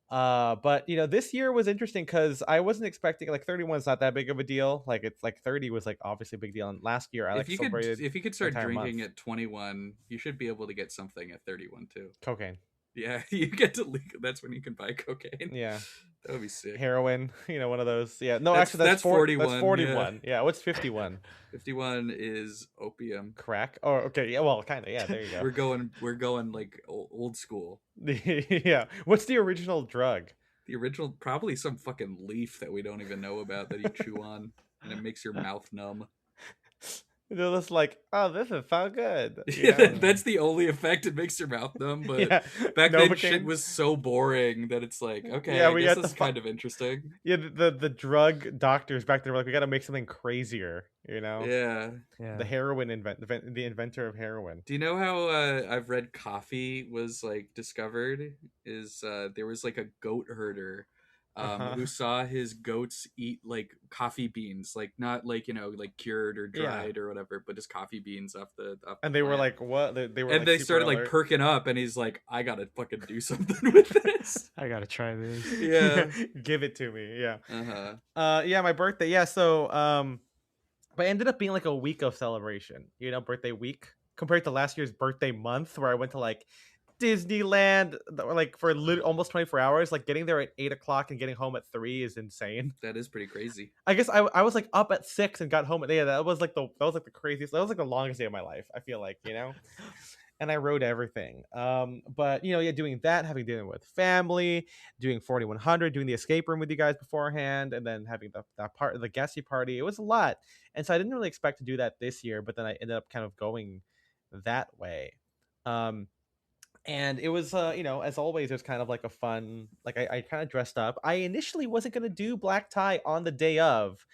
But this year was interesting because I wasn't expecting, like, 31 is not that big of a deal. Like it's like 30 was like obviously a big deal, and last year I like celebrated If you could the start entire drinking month. at 21, you should be able to get something at 31 too. Cocaine. Yeah, you get to legal. That's when you can buy cocaine. Yeah. That would be sick. Heroin, one of those. Yeah, no, That's- actually that's that's 41, that's 41. Yeah, what's 51? 51 is opium. Crack. Oh, okay. Yeah, well, kind of. Yeah, there you go. We're going like old school. Yeah, what's the original drug? The original, probably some fucking leaf that we don't even know about that you chew on, and it makes your mouth numb. They're just like, oh, this is so good. Yeah, that's the only effect. It makes your mouth numb. But Yeah, back then, Novocaine. shit was so boring that it's like, okay, Yeah, I we guess got this is the kind of interesting. Yeah, the drug doctors back then were like, we got to make something crazier. Yeah. Yeah. The heroin the inventor of heroin. Do you know how I've read coffee was like discovered? Is there was like a goat herder who saw his goats eat like coffee beans, like not like like cured or Yeah. dried or whatever, but just coffee beans off the And they were plant. like, what? They were and like they super started like alert. perking up, and he's like, I gotta fucking do something with this. I gotta try this. Yeah. Give it to me. Yeah. Uh-huh. My birthday. Yeah, so but it ended up being like a week of celebration, birthday week compared to last year's birthday month where I went to like Disneyland like for almost 24 hours. Like getting there at 8 o'clock and getting home at 3 is insane. That is pretty crazy. I guess I was like up at 6 and got home at, yeah, that was like the craziest, that was like the longest day of my life, I feel like, and I wrote everything. But yeah, doing that, having dinner with family, doing 4100, doing the escape room with you guys beforehand, and then having the guesty party. It was a lot, and so I didn't really expect to do that this year, but then I ended up kind of going that way. Um, and it was as always, it was kind of like a fun, like I kind of dressed up. I initially wasn't going to do black tie on the day of,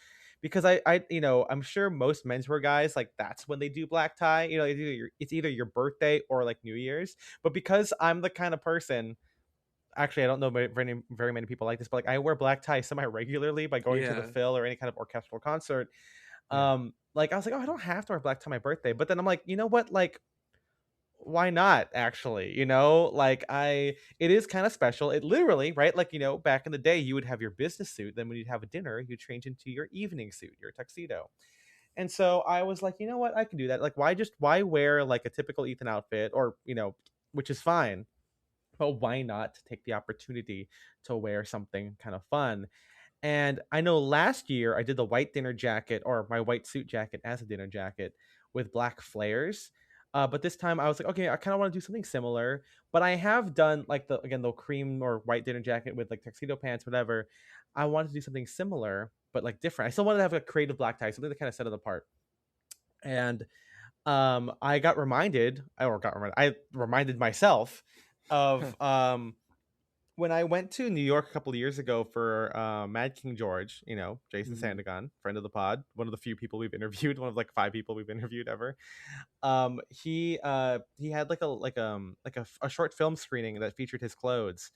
because I'm sure most menswear guys, like, that's when they do black tie. It's either your birthday or like New Year's. But because I'm the kind of person, actually I don't know very many people like this, but like I wear black tie semi regularly by going to the Yeah. Phil or any kind of orchestral concert. Yeah. Like I was like, oh, I don't have to wear black tie on my birthday, but then I'm like, you know what, like, why not, actually? Like, it is kind of special. It literally, right, like, back in the day, you would have your business suit, then when you'd have a dinner, you'd change into your evening suit, your tuxedo. And so I was like, you know what, I can do that. Like, why wear like a typical Ethan outfit, or which is fine, but why not take the opportunity to wear something kind of fun? And I know last year I did the white dinner jacket, or my white suit jacket as a dinner jacket, with black flares. But this time I was like, okay, I kind of want to do something similar. But I have done like the cream or white dinner jacket with like tuxedo pants, whatever. I wanted to do something similar, but like different. I still wanted to have a creative black tie, something that kind of set it apart. And I reminded myself of when I went to New York a couple of years ago for Mad King George, Jason Mhm. Sandagon, friend of the pod, one of the few people we've interviewed, one of like 5 people we've interviewed ever. He had like a short film screening that featured his clothes,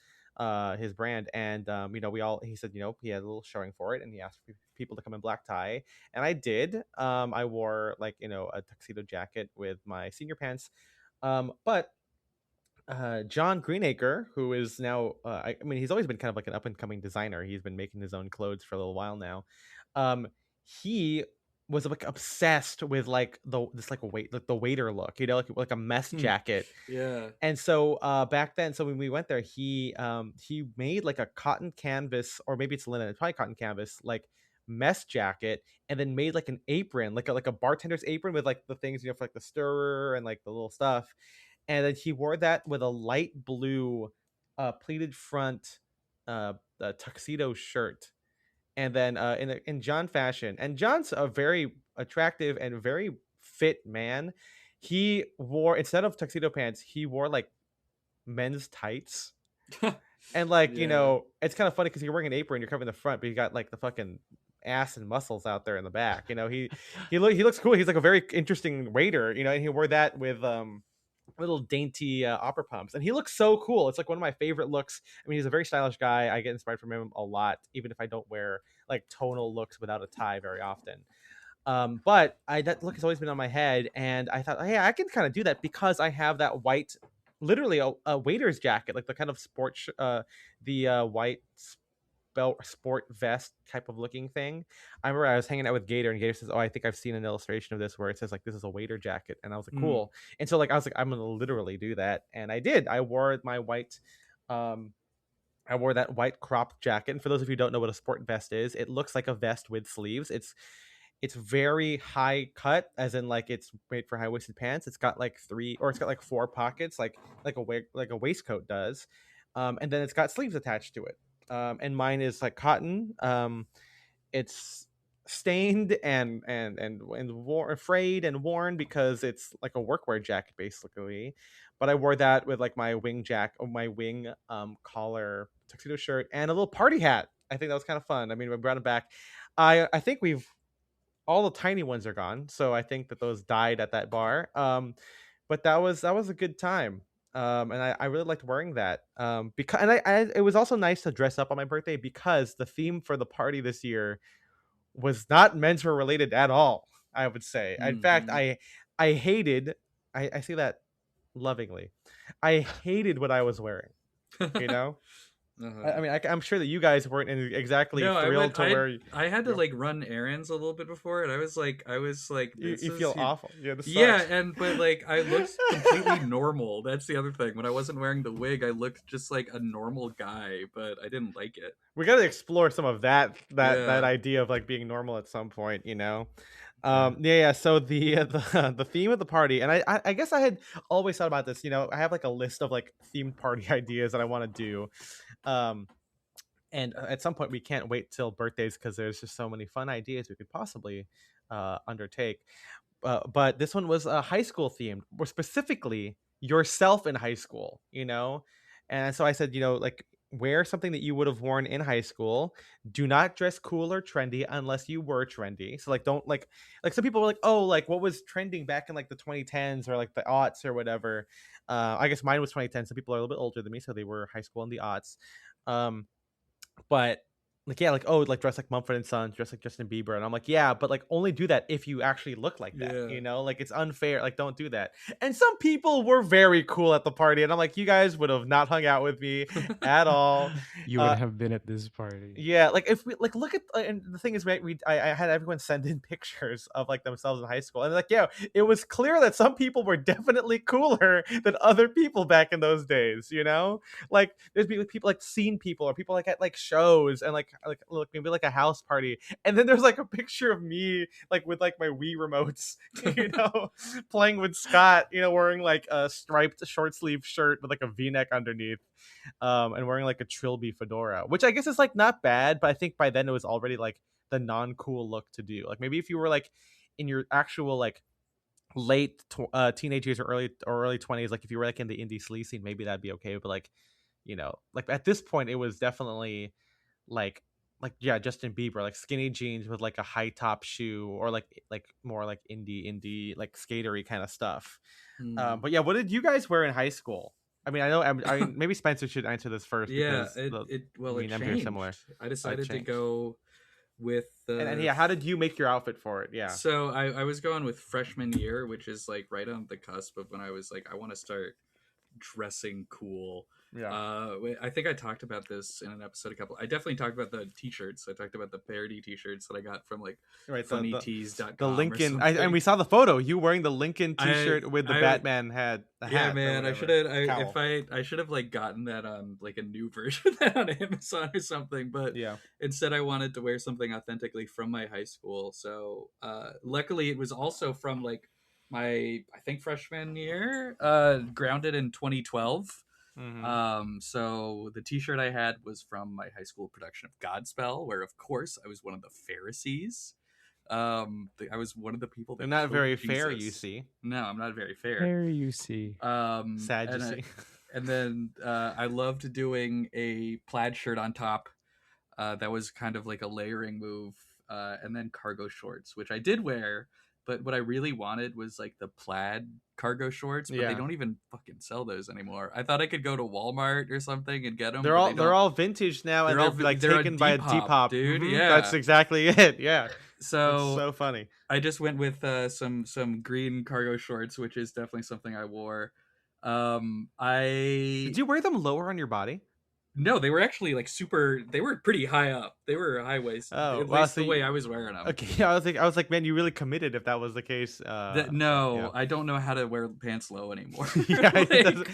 his brand, and he said, he had a little showing for it, and he asked people to come in black tie, and I did. I wore like a tuxedo jacket with my senior pants, but John Greenacre, who is now, I mean, he's always been kind of like an up and coming designer. He's been making his own clothes for a little while now. Um, he was like obsessed with like the waiter look, like a mess Hmm. jacket. Yeah. And so back then, so when we went there, he made like a cotton canvas, or maybe it's linen, it's probably cotton canvas, like mess jacket, and then made like an apron, like a bartender's apron with like the things, for like the stirrer and like the little stuff. And then he wore that with a light blue pleated front tuxedo shirt, and then in John fashion. And John's a very attractive and very fit man. He wore, instead of tuxedo pants, he wore like men's tights. And like, Yeah. it's kind of funny because you're wearing an apron, you're covering the front, but you got like the fucking ass and muscles out there in the back. He looks cool. He's like a very interesting waiter, and he wore that with little dainty opera pumps, and he looks so cool. It's like one of my favorite looks. I mean, he's a very stylish guy. I get inspired from him a lot, even if I don't wear like tonal looks without a tie very often. But that look has always been on my head, and I thought, hey, I can kind of do that because I have that white, literally a waiter's jacket, like the kind of the white sport vest type of looking thing. I remember I was hanging out with Gator, and Gator says, "Oh, I think I've seen an illustration of this where it says like this is a waiter jacket," and I was like, Hmm. "Cool." And so like I was like, I'm gonna literally do that, and I did. Um, I wore that white crop jacket. And for those of you who don't know what a sport vest is, it looks like a vest with sleeves. It's very high cut, as in like it's made for high waisted pants. It's got like four pockets, like a waistcoat does, and then it's got sleeves attached to it. And mine is like cotton. It's stained and frayed and worn because it's like a workwear jacket basically. But I wore that with like my wing collar tuxedo shirt and a little party hat. I think that was kind of fun. I mean, we brought it back. I think we've all the tiny ones are gone, so I think that those died at that bar. But that was a good time. And I really liked wearing that. Because and it was also nice to dress up on my birthday because the theme for the party this year was not menswear related at all. I would say. In fact, Hmm. I hated. I say that lovingly. I hated what I was wearing. You know. Uh-huh. I mean, I'm sure that you guys weren't exactly No, I thrilled went. to wear. I had to Your, like run errands a little bit before, and I was like, this you is feel awful. Yeah, this yeah, sucks. and but like I looked completely normal. That's the other thing. When I wasn't wearing the wig, I looked just like a normal guy, but I didn't like it. We got to explore some of that Yeah, idea of like being normal at some point, you know. yeah. Yeah. So the the theme of the party, and I guess I had always thought about this. You know, I have like a list of like themed party ideas that I want to do. Um, and at some point we can't wait till birthdays because there's just so many fun ideas we could possibly undertake. But this one was high school themed, or specifically yourself in high school, you know. And so I said, you know, like wear something that you would have worn in high school. Do not dress cool or trendy unless you were trendy. So like don't like some people were like, oh, like what was trending back in like the 2010s or like the aughts or whatever. I guess mine was 2010. Some people are a little bit older than me, so they were high school in the aughts. But like yeah, like oh, like dress like Mumford and Sons, dress like Justin Bieber, and I'm like yeah, but like only do that if you actually look like that, Yeah. you know, like it's unfair, like don't do that. And some people were very cool at the party, and I'm like you guys would have not hung out with me at all. You would uh have been at this party. yeah, like if we like look at and the thing is, right, I had everyone send in pictures of like themselves in high school, and like yeah, it was clear that some people were definitely cooler than other people back in those days, you know. Like there's be like, people like scene people or people like at like shows and like look maybe like a house party, and then there's like a picture of me like with like my Wii remotes, you know, playing with Scott, you know, wearing like a striped short sleeve shirt with like a V-neck underneath, and wearing like a trilby fedora, which I guess is like not bad, but I think by then it was already like the non-cool look to do. Like maybe if you were like in your actual like late teenage years or early 20s, like if you were like in the indie sleaze scene, maybe that'd be okay. But like, you know, like at this point, it was definitely like yeah, Justin Bieber, like skinny jeans with like a high top shoe, or like more like indie like skatery kind of stuff. Hmm. But yeah, what did you guys wear in high school? I mean, I know. I mean, maybe Spencer should answer this first Yeah, because well, me it and MJ are similar. changed. I Oh, it decided to changed. go with And the yeah, how did you make your outfit for it? Yeah. so I was going with freshman year, which is like right on the cusp of when I was like I want to start dressing cool. Yeah. I think I talked about this in an episode. I definitely talked about the t-shirts. I talked about the parody t-shirts that I got from like Right. The funnytees.com or Lincoln, and something. we saw the photo. You wearing the Lincoln I T-shirt with the I Batman the Yeah, hat or man. I whatever, should have. the cowl. I should have like gotten that on like a new version of that on Amazon or something. But Yeah. instead, I wanted to wear something authentically from my high school. So luckily, it was also from like my I think freshman year. Grounded in 2012. Mm-hmm. So the T-shirt I had was from my high school production of Godspell, where of course I was one of the Pharisees. I was one of the people that They're not killed very fair, you Jesus. see. No, I'm not very fair. There you see. Sad, you And see. and then I loved doing a plaid shirt on top. That was kind of like a layering move, and then cargo shorts, which I did wear. But what I really wanted was like the plaid cargo shorts, but they Yeah. don't even fucking sell those anymore. I thought I could go to Walmart or something and get them. They're but all they they're don't. all vintage now, and They're all they're like they're a taken by a Depop, Depop, dude. Mhm, Yeah. that's exactly it. Yeah. It's So so funny. I just went with some green cargo shorts, which is definitely something I wore. I Did you wear them lower on your body? No, they were actually like super. They were pretty high up. They were high waist, Oh, at wow. least So the way I was wearing them. okay, yeah, I was like, man, you really committed if that was the case. No, Yeah. I don't know how to wear pants low anymore. Yeah, it Like, doesn't-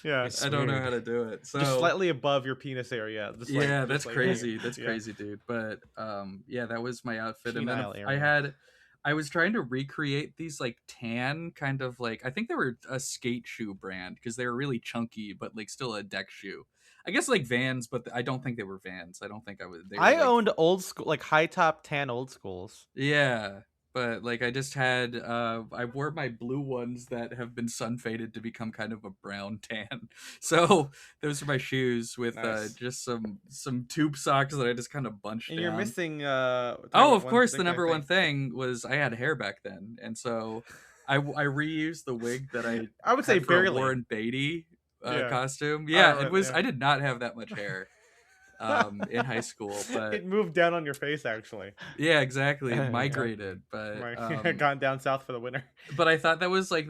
yeah. It's I don't know weird. how to do it. So Just slightly above your penis area. Just like, yeah, just that's like, crazy. That's yeah. crazy, dude. But yeah, that was my outfit, and then Penile I area. I was trying to recreate these like tan kind of like I think they were a skate shoe brand because they were really chunky, but like still a deck shoe. I guess like Vans, but I don't think they were Vans. I don't think I was. They were I like, owned old school, like high top tan old schools. yeah, but like I just had I wore my blue ones that have been sun faded to become kind of a brown tan. So those are my shoes with Nice. just some tube socks that I just kind of bunched And you're down. missing. Oh, of course, the number one thing was I had hair back then, and so I reused the wig that I would say had for a barely. Warren Beatty Yeah. costume. Yeah, right, it was. yeah. I did not have that much hair in high school, but It moved down on your face actually. yeah, exactly. It Yeah. migrated, but Gone down south for the winter. but I thought that was like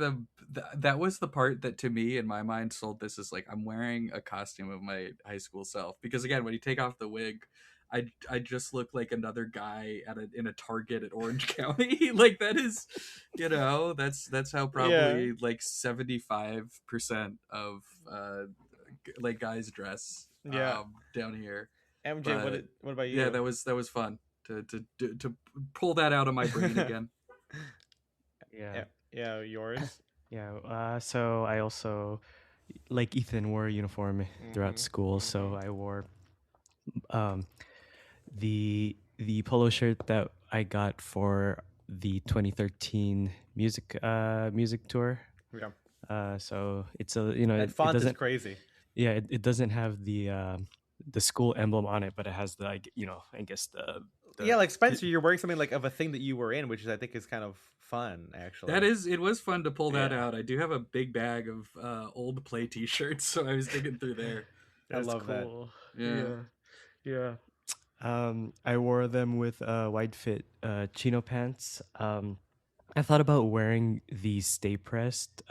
that was the part that to me in my mind sold this as like I'm wearing a costume of my high school self, because again when you take off the wig I just look like another guy in a Target at Orange County. Like that is, that's how Yeah. probably like 75% of like guys dress Yeah. down here. MJ, But what about yeah, you? that was fun to pull that out of my brain again. Yeah. Yeah, yeah, yours. Yeah. So I also, like Ethan, wore a uniform throughout Mhm. school. So Mhm. I wore um, the polo shirt that I got for the 2013 music tour. Yeah. So it's a That it font is doesn't, crazy. yeah, it doesn't have the school emblem on it, but it has the, like, I guess Yeah, the like Spencer, you're wearing something like of a thing that you were in, which is I think is kind of fun actually. It was fun to pull that yeah. out. I do have a big bag of old play T-shirts, so I was digging through there. I That's love that. cool. Yeah. Yeah. Yeah. I wore them with wide fit chino pants. I thought about wearing the stay pressed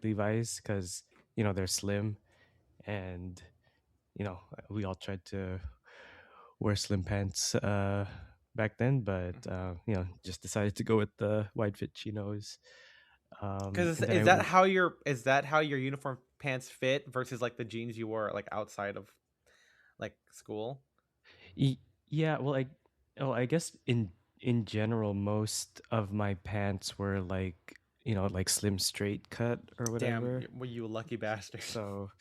Levi's because they're slim, and we all tried to wear slim pants back then, but just decided to go with the wide fit chinos. Because And then I w- is that how your uniform pants fit versus like the jeans you wore like outside of like school? y- yeah, well, I guess in general, most of my pants were like like slim straight cut or Damn, whatever. were you a lucky bastard? So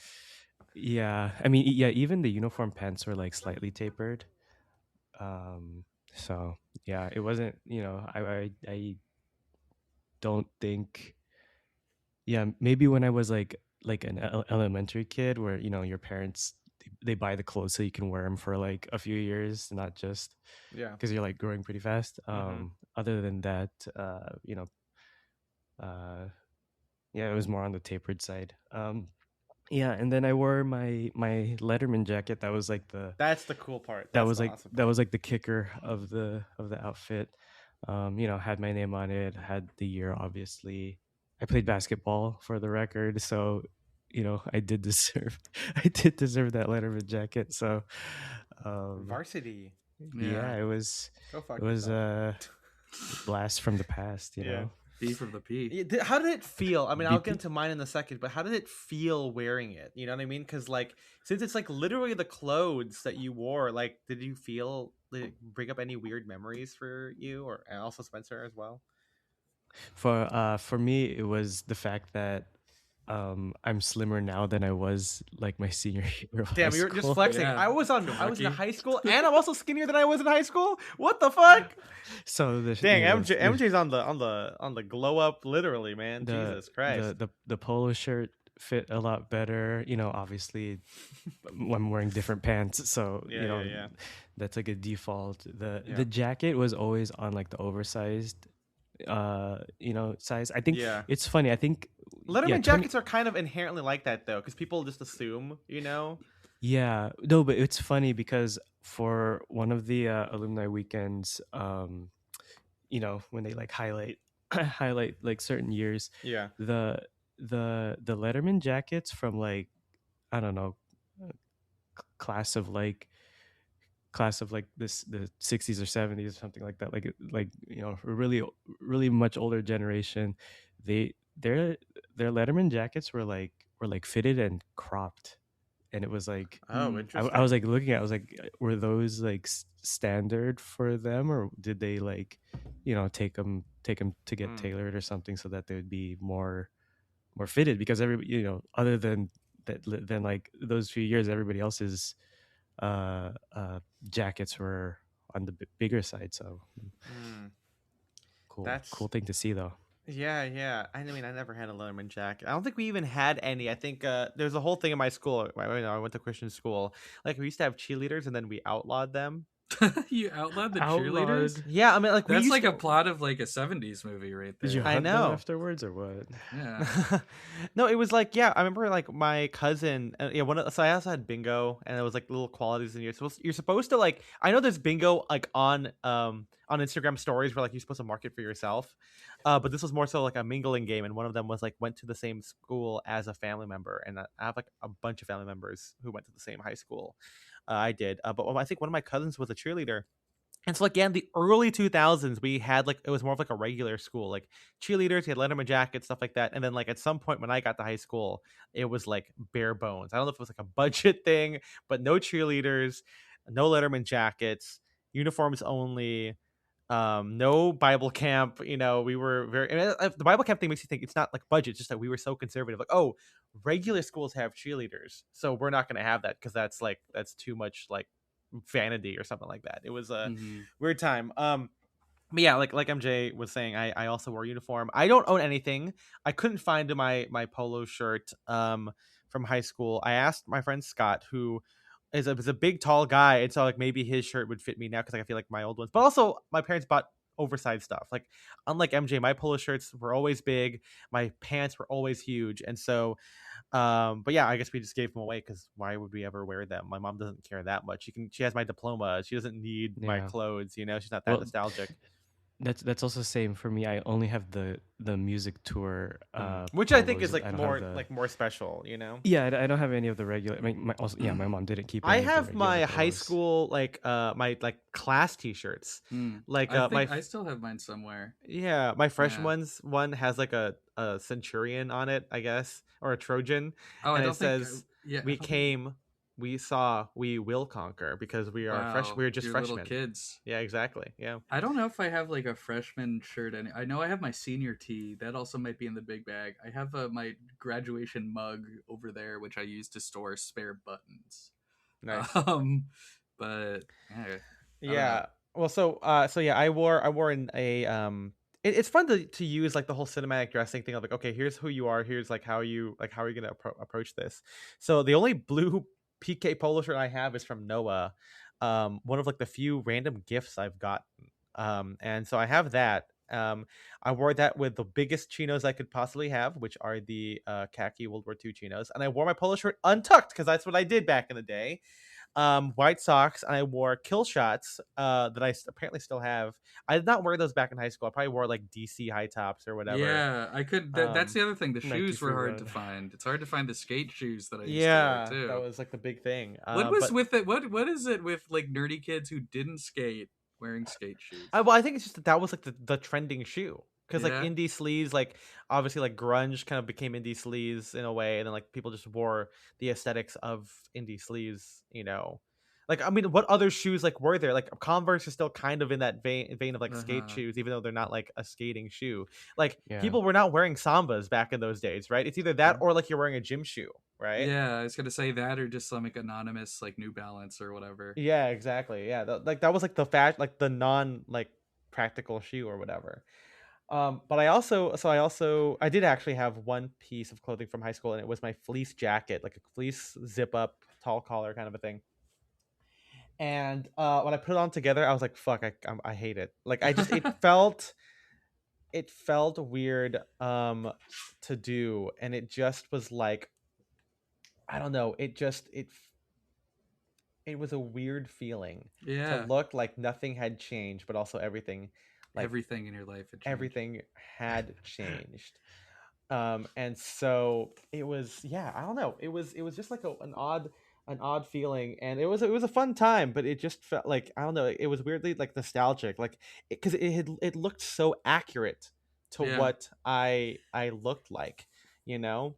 yeah, I mean, yeah, even the uniform pants were like slightly tapered. Um, so yeah, it wasn't, I don't think, yeah, maybe when I was like an elementary kid where, your parents, they buy the clothes so you can wear them for like a few years, not just Yeah. because you're like growing pretty fast. Mm-hmm. Other than that, uh, yeah, it was more on the tapered side. Yeah, and then I wore my Letterman jacket. That's the cool part. That's the awesome That part. was like the kicker of the outfit. Had my name on it, had the year, obviously. I played basketball, for the record, so I did deserve I did deserve that Letterman jacket. So Varsity. yeah, Yeah. Go it fuck was yourself. a blast from the past, Yeah. P from the P. Yeah, how did it feel? I mean, I'll get BP. into mine in a second, but how did it feel wearing it? You know what I mean? Because like, since it's like literally the clothes that you wore, like, did you feel like bring up any weird memories for you, or and also Spencer as well? For me, it was the fact that I'm slimmer now than I was like my senior year of high Damn, you're just school. flexing. Yeah. I was in Lucky. high school, and I'm also skinnier than I was in high school. What the fuck? So Dang, MJ's on the glow up, literally, man. the Jesus Christ. the polo shirt fit a lot better. Obviously, I'm wearing different pants, so Yeah, yeah, yeah. that's like a default. The Yeah. the jacket was always on like the oversized size. I think Yeah. it's funny. I think, yeah, Letterman jackets are kind of inherently like that though, because people just assume, you know. yeah, no, but it's funny because for one of the alumni weekends, when they like highlight like certain years, Yeah. the the Letterman jackets from, like, I don't know, uh, class of like this the 60s or 70s or something like that, like a really much older generation. Their Letterman jackets were like fitted and cropped, and it was like, Oh, I was interesting. like looking at, I was like, were those like standard for them, or did they like, take them to get Mm. tailored or something so that they would be more fitted? Because everybody, other than that, than like those few years, everybody else's uh, uh, jackets were on the bigger side. So Mm. cool That's thing to see, though. yeah, yeah. I mean, I never had a Letterman jacket. I don't think we even had any. I think there's a whole thing in my school. I went to Christian school. Like we used to have cheerleaders, and then we outlawed them. You outlawed the cheerleaders? Outlawed. Yeah, I mean, like we That's used like a to. plot of like a 70s movie right Did you there. I hunt them know. afterwards or what? Yeah. No, it was like, yeah, I remember like my cousin, yeah, so I also had bingo, and it was like little qualities, and you're supposed to like, I know there's bingo like on Instagram stories where like you're supposed to market for yourself, but this was more so like a mingling game, and one of them was like went to the same school as a family member, and I have like a bunch of family members who went to the same high school. I did, but I think one of my cousins was a cheerleader. And so, like, yeah, in the early 2000s, we had like, it was more of like a regular school, like cheerleaders, you had Letterman jackets, stuff like that. And then, like, at some point when I got to high school, it was like bare bones. I don't know if it was like a budget thing, but no cheerleaders, no Letterman jackets, uniforms only, no Bible camp. We were very, and the Bible camp thing makes you think it's not like budget, it's just that we were so conservative. Like, oh, regular schools have cheerleaders, so we're not going to have that because that's too much like vanity or something like that. It was a Hmm. weird time. But yeah, like MJ was saying, I also wore a uniform. I don't own anything. I couldn't find my polo shirt from high school. I asked my friend Scott, who is a big tall guy, and so like maybe his shirt would fit me now because like, I feel like my old ones. But also my parents bought oversized stuff. Like unlike MJ, my polo shirts were always big. My pants were always huge, and so but yeah, I guess we just gave them away because why would we ever wear them? My mom doesn't care that much. She has my diploma. She doesn't need my Yeah. clothes. She's not that Well, nostalgic. that's also the same for me. I only have the music tour Which I think is polos. like I don't have more the. like more special. Yeah, I don't have any of the regular. Also, yeah, my mom didn't keep I any of the have regular my high polos. school like my like class T-shirts. Like I my think I still have mine somewhere. yeah, my freshman Yeah. one has like a centurion on it, I guess, or a Trojan, Oh, I and it don't think. says Yeah. I we don't think. came, we saw, we will conquer because Wow, we are just you're little freshmen. kids. Yeah, exactly. Yeah. I don't know if I have like a freshman shirt. I know I have my senior tee. That also might be in the big bag. I have my graduation mug over there, which I use to store spare buttons. Nice. Um, but yeah, I don't know. Yeah. Well, so yeah, I wore in a it's fun to use like the whole cinematic dressing thing of like, okay, here's who you are, here's like how are you gonna approach this. So the only blue PK polo shirt I have is from Noah, one of like the few random gifts I've gotten. And so I have that. I wore that with the biggest chinos I could possibly have, which are the khaki World War II chinos, and I wore my polo shirt untucked because that's what I did back in the day. White socks, and I wore kill shots that apparently still have. I did not wear those back in high school. I probably wore like DC high tops or whatever. Yeah, I could. That's Um, the other thing. The Nike shoes were Free hard to Run. find. It's hard to find the skate shoes that I used to wear yeah, that too. was like the big thing. What was But with it? What is it with like nerdy kids who didn't skate wearing skate shoes? well, I think it's just that was like the trending shoe because like Yeah. indie sleeves, like obviously like grunge kind of became indie sleeves in a way, and then like people just wore the aesthetics of indie sleeves. Like I mean, what other shoes like were there? Like Converse is still kind of in that vein of like skate Uh-huh. shoes, even though they're not like a skating shoe. Like Yeah. people were not wearing Sambas back in those days, right? It's either that or like you're wearing a gym shoe, right? Yeah, I was gonna say that or just some like anonymous like New Balance or whatever. Yeah, exactly. Yeah, like that was like the like the non like practical shoe or whatever. But I did actually have one piece of clothing from high school, and it was my fleece jacket, like a fleece zip up, tall collar kind of a thing. And when I put it on together, I was like, "Fuck, I hate it." Like I just it felt weird to do, and it just was like I don't know. It was a weird feeling to Yeah, look like nothing had changed, but also like everything in your life had changed. everything had changed. And so it was, yeah, I don't know, it was just like an odd feeling, and it was a fun time, but it just felt like I don't know, it was weirdly like nostalgic, like because it looked so accurate to Yeah, what I looked like, you know.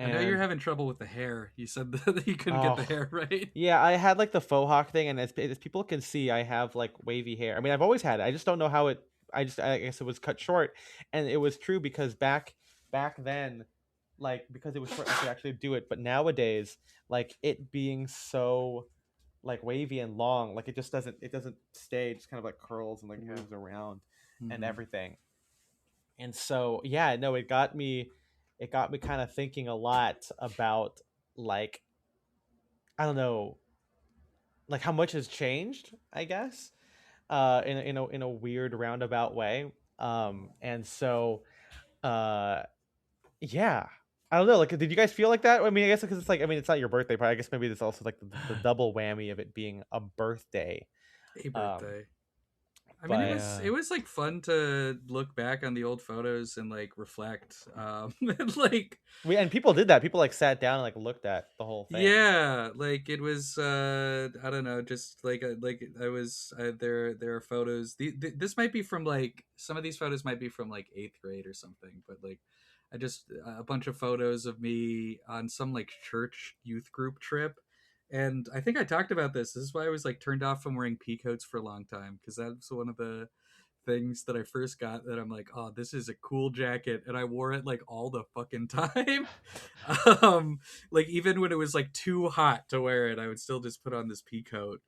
I know you're And having trouble with the hair. You said that you couldn't get the oh hair right. yeah, I had like the faux hawk thing, and as people can see, I have like wavy hair. I mean, I've always had it. I just don't know how it. I guess it was cut short, and it was true because back then, like because it was short, I could actually do it. But nowadays, like it being so like wavy and long, like it doesn't stay. It just kind of like curls and like Yeah. moves around and Mhm. everything. And so yeah, no, it got me kind of thinking a lot about like I don't know like how much has changed, I guess, in a weird roundabout way. And so yeah, I don't know. Like, did you guys feel like that? I mean, I guess because it's like, I mean, it's not your birthday, but I guess maybe it's also like the double whammy of it being a birthday. A Um, birthday. I mean, but Yeah. it was like fun to look back on the old photos and like reflect. And like and people did that. People like sat down and like looked at the whole thing. yeah, like it was I don't know, just like I was there are photos. This might be from like some of these photos might be from like 8th grade or something, but like I just a bunch of photos of me on some like church youth group trip. And I think I talked about this. This is why I was like turned off from wearing pea coats for a long time, because that's one of the things that I first got that I'm like, oh, this is a cool jacket, and I wore it like all the fucking time. Like even when it was like too hot to wear it, I would still just put on this pea coat.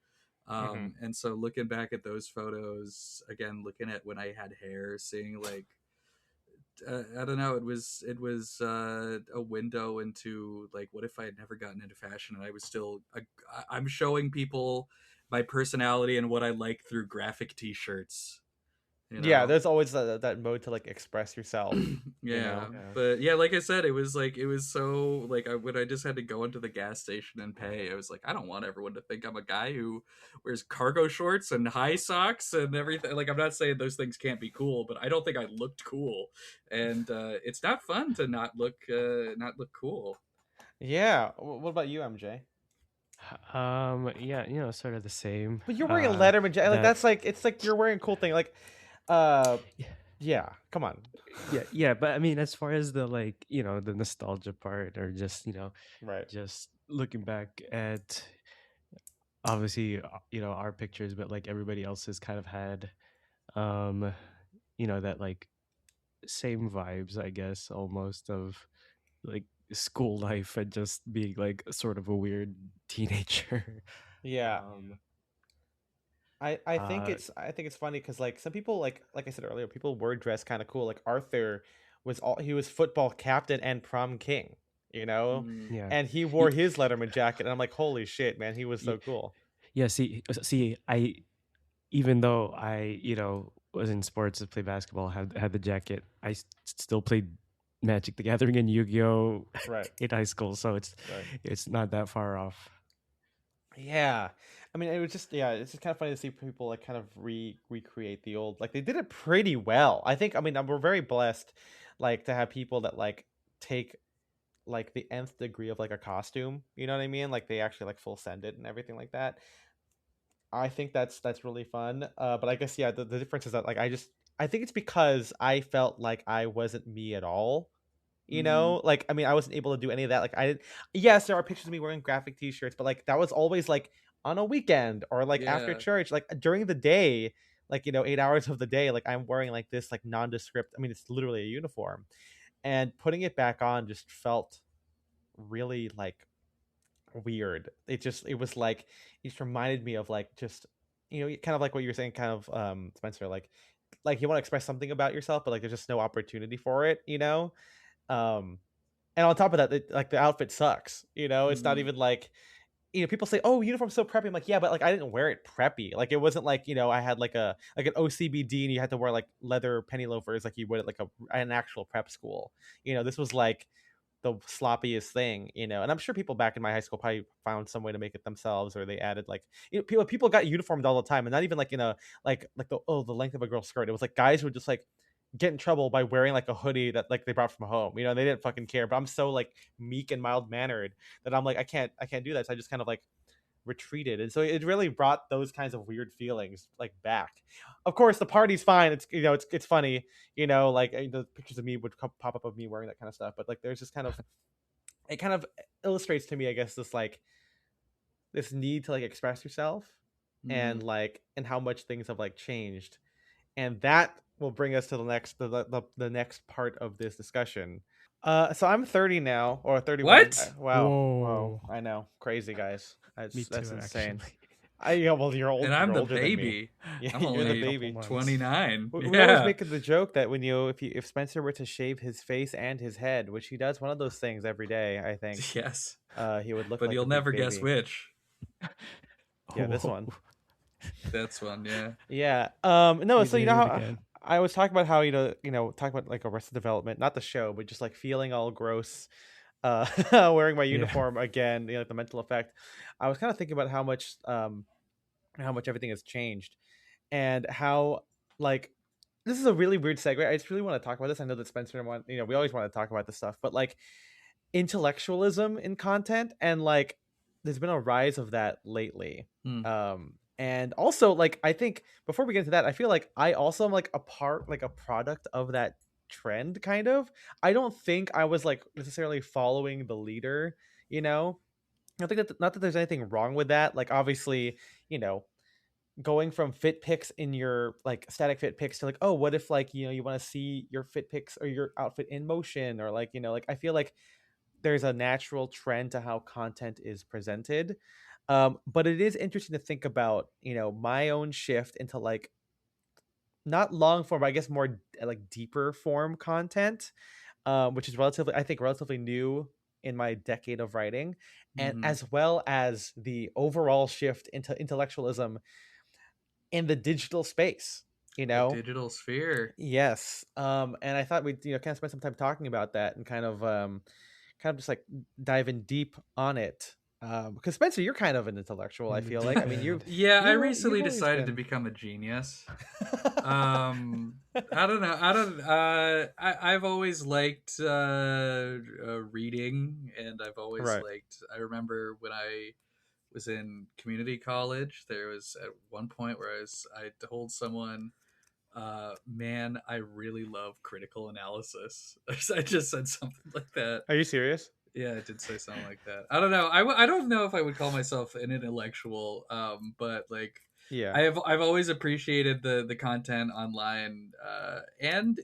Hmm. And so looking back at those photos again, looking at when I had hair, seeing like I don't know, a window into like what if I had never gotten into fashion and I was still I'm showing people my personality and what I like through graphic t-shirts, you Yeah, know. there's always that mode to like express yourself. You Yeah, know. Yeah. but yeah, like I said, it was so like when I just had to go into the gas station and pay, I was like, I don't want everyone to think I'm a guy who wears cargo shorts and high socks and everything. Like I'm not saying those things can't be cool, but I don't think I looked cool, and it's not fun to not look cool. Yeah. What about you, MJ? Yeah, sort of the same. But you're wearing a Letterman jacket. Like That that's like it's like you're wearing a cool thing. Like, uh, yeah. Come on. yeah, but I mean, as far as the like, the nostalgia part, or just Right. just looking back at, obviously, our pictures, but like everybody else's kind of had, um, that like same vibes, I guess, almost of like school life and just being like sort of a weird teenager. Yeah. um, I uh, think it's funny because like some people I said earlier, people were dressed kind of cool. Like Arthur he was football captain and prom king, you know, Mm, yeah. and he Y- wore his Letterman jacket, and I'm like, holy shit, man, he was y- so cool. yeah, see, I even though I, was in sports to play basketball, had the jacket, still played Magic the Gathering and Yu-Gi-Oh Right. in high school, so Right. it's not that far off. Yeah. I mean, it was just it's just kind of funny to see people like kind of recreate the old like they did it pretty well. I think I mean we're very blessed like to have people that like take like the nth degree of like a costume, you know what I mean? Like they actually like full send it and everything like that. I think that's really fun. But I guess the difference is that like I think it's because I felt like I wasn't me at all. You mm-hmm. know, like I mean, I wasn't able to do any of that. Like I didn't. Yes, there are pictures of me wearing graphic T-shirts, but like that was always like on a weekend or like after Yeah. church, like during the day, like 8 hours of the day, like I'm wearing like this like nondescript. I mean, it's literally a uniform, and putting it back on just felt really like weird. It was like it just reminded me of like just kind of like what you were saying, kind of Spencer, like you want to express something about yourself, but like there's just no opportunity for it, um and on top of that, like the outfit sucks. It's not Mm-hmm. even like people say, "Oh, uniform's so preppy." I'm like, yeah, but like I didn't wear it preppy. Like it wasn't like I had like an OCBD and you had to wear like leather penny loafers like you would at like an actual prep school. This was like the sloppiest thing. And I'm sure people back in my high school probably found some way to make it themselves, or they added like people got uniformed all the time, and not even like in a like the length of a girl's skirt. It was like guys who would just like get in trouble by wearing like a hoodie that like they brought from home. They didn't fucking care. But I'm so like meek and mild mannered that I'm like I can't do that. So I just kind of like retreated, and so it really brought those kinds of weird feelings like back. Of course, the party's fine. It's funny. Like the pictures of me would pop up of me wearing that kind of stuff. But like there's just kind of it kind of illustrates to me, I guess, this need to like express yourself, Mm-hmm. and how much things have like changed, and that will bring us to the next part of this discussion. So I'm 30 now, or 31. What? Wow, Whoa. I know, crazy guys. Me That's too, actually. insane. Yeah, well, And I'm you're the older than me. baby. Yeah, I'm you're the Yeah, a only couple baby. months. 29. We always Yeah. make the joke that when if Spencer were to shave his face and his head, which he does one of those things every day, I think, Yes. he would look But like you'll a big never guess baby. which. Yeah, this one. Whoa. That's one, yeah. Yeah. No, Need so to you know hear it how again. I was talking about how talk about like Arrested Development, not the show, but just like feeling all gross wearing my Yeah. uniform again, like the mental effect. I was kind of thinking about how much everything has changed and how like this is a really weird segue. I just really want to talk about this. I know that Spencer and we always want to talk about this stuff, but like intellectualism in content and like there's been a rise of that lately. Hmm. And also like I think before we get into that, I feel like I also am like a product of that trend kind of. I don't think I was like necessarily following the leader, you know. I think that not that there's anything wrong with that. Like obviously, you know, going from fit pics in your like static fit pics to like, oh, what if like, you want to see your fit pics or your outfit in motion or like, like I feel like there's a natural trend to how content is presented. But it is interesting to think about, my own shift into like not long form, but I guess more like deeper form content, which is I think, relatively new in my decade of writing, and Mm-hmm. as well as the overall shift into intellectualism in the digital space. You The know, digital sphere. yes. And I thought we'd kind of spend some time talking about that and kind of just like diving deep on it. Because Spencer, you're kind of an intellectual. I In the feel like. I deep mean, end. Yeah, I you've recently always decided to been. become a genius. I don't know. I don't. I've always liked reading, and I've always Right. liked. I remember when I was in community college, there was at one point where I told someone, "Man, I really love critical analysis." I just said something like that. Are you serious? Yeah, I did say something like that. I don't know. I don't know if I would call myself an intellectual, but like Yeah. I've always appreciated the content online and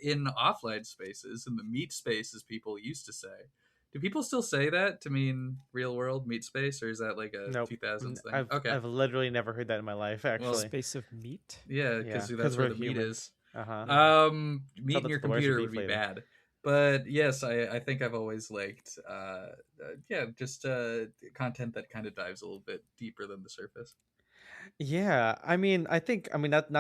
in offline spaces, in the meet space, as people used to say. Do people still say that to mean real world meet space, or is that like a Nope. 2000s thing? I've Okay, I've literally never heard that in my life. well, Actually. Space of meat? yeah, Yeah. because Because that's where we're the meat humans. is. Uh huh. Yeah. Meat Tell in that your to the Where's your computer would beef be lady. bad. But yes, I think I've always liked, yeah, just content that kind of dives a little bit deeper than the surface. Yeah, I mean, not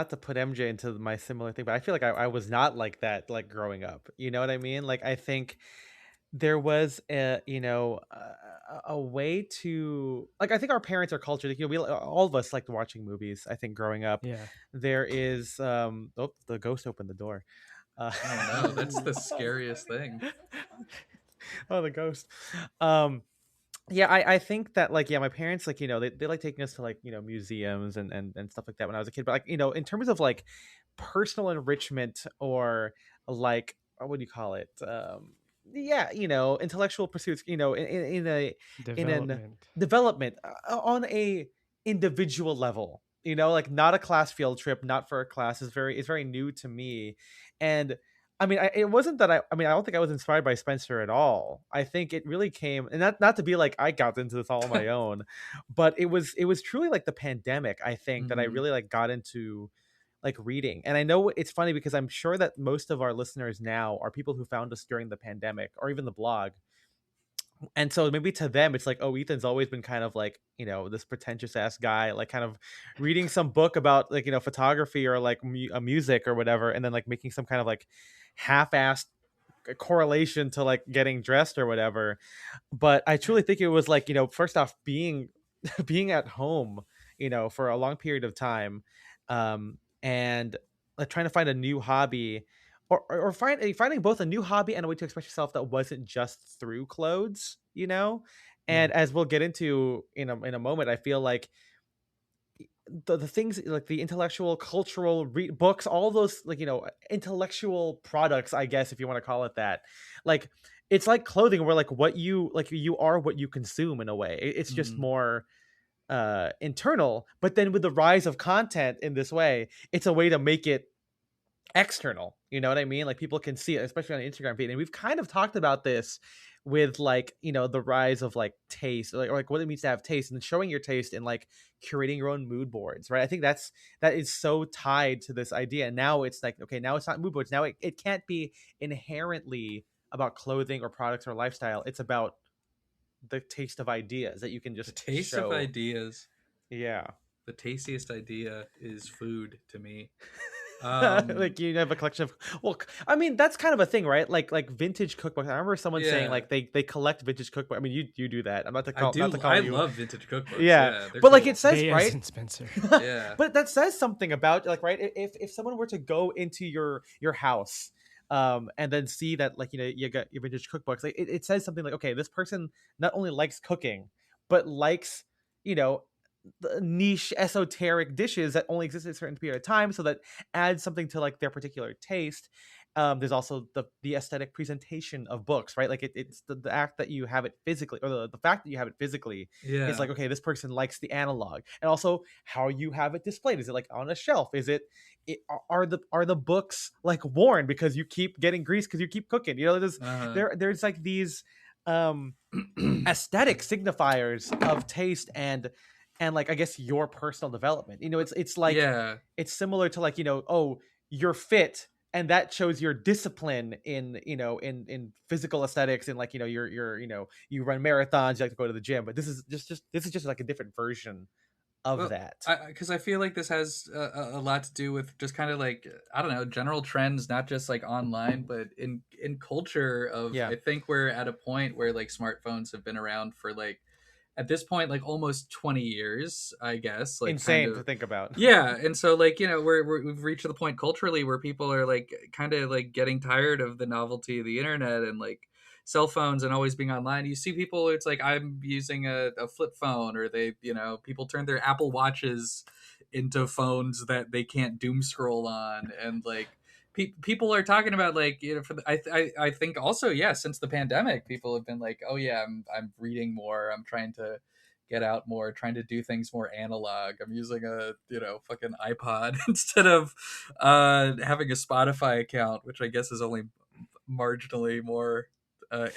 to put MJ into my similar thing, but I feel like I was not like that, like growing up. You know what I mean? Like, I think there was a way to like. I think our parents are cultured. We all of us liked watching movies. I think growing up, Yeah. there is oh, the ghost opened the door. Oh no, that's the scariest thing. Oh, the ghost. Um, yeah, I think that like, yeah, my parents like, they like taking us to like, museums and stuff like that when I was a kid, but like, in terms of like personal enrichment or like what do you call it, yeah, intellectual pursuits, in a in an Development. development on a individual level, like not a class field trip, not for a class, is very new to me. And I mean, it wasn't that I mean, I don't think I was inspired by Spencer at all. I think it really came, and not to be like I got into this all on my own, but it was truly like the pandemic. I think that I Hmm. really like got into like reading, and I know it's funny because I'm sure that most of our listeners now are people who found us during the pandemic or even the blog, and so maybe to them it's like, oh, Ethan's always been kind of like, this pretentious ass guy, like kind of reading some book about like, photography or like music or whatever, and then like making some kind of like half-assed correlation to like getting dressed or whatever. But I truly think it was like, first off, being being at home, for a long period of time, and like trying to find a new hobby, or finding both a new hobby and a way to express yourself that wasn't just through clothes, Yeah. and as we'll get into in a moment, I feel like the things like the intellectual cultural books, all those like, intellectual products, I guess, if you want to call it that, like it's like clothing where like what you like, you are what you consume in a way. It's just Hmm. more internal, but then with the rise of content in this way, it's a way to make it external. You know what I mean? Like people can see it, especially on Instagram feed. And we've kind of talked about this with like, the rise of like taste, or like what it means to have taste and showing your taste and like curating your own mood boards, right? I think that is so tied to this idea. And now it's like, okay, now it's not mood boards. Now it can't be inherently about clothing or products or lifestyle. It's about the taste of ideas that you can The just taste of show. ideas. Yeah. The tastiest idea is food to me. Like you have a collection of, well, I mean that's kind of a thing, right? Like vintage cookbooks. I remember someone saying Yeah, like they collect vintage cookbooks. I mean you do that. I'm I not do. to I call you. love vintage cookbooks. Yeah, Yeah, they're but like it cool. says, Gay as right? in Spencer. Yeah. But that says something about, like, right, if someone were to go into your house, and then see that, like, you got your vintage cookbooks, like it says something like, okay, this person not only likes cooking but likes, you know the niche esoteric dishes that only exist at a certain period of time, so that adds something to like their particular taste. There's also the aesthetic presentation of books, right? Like it's the act that you have it physically, or the fact that you have it physically is Yeah. like, okay, this person likes the analog. And also how you have it displayed. Is it like on a shelf? Is are the books like worn because you keep getting grease because you keep cooking? Uh-huh. There's like these um aesthetic signifiers of taste and like, I guess, your personal development. It's like, Yeah. it's similar to, like, oh, you're fit, and that shows your discipline in, in physical aesthetics, and like, you run marathons, you like to go to the gym. But this is just like a different version of Well, that. because I feel like this has a lot to do with just kind of like, I don't know, general trends, not just like online, but in culture. Of, Yeah, I think we're at a point where like smartphones have been around for like, at this point, like almost 20 years, I guess, like kind insane to of. think about. Yeah, and so like, we've reached the point culturally where people are like kind of like getting tired of the novelty of the internet and like cell phones and always being online. You see people, it's like, I'm using a flip phone, or they, people turn their Apple Watches into phones that they can't doom scroll on, and like people are talking about, like, I think also, yeah, since the pandemic, people have been like, oh yeah, I'm reading more, I'm trying to get out more, trying to do things more analog. I'm using a, fucking iPod instead of having a Spotify account, which I guess is only marginally more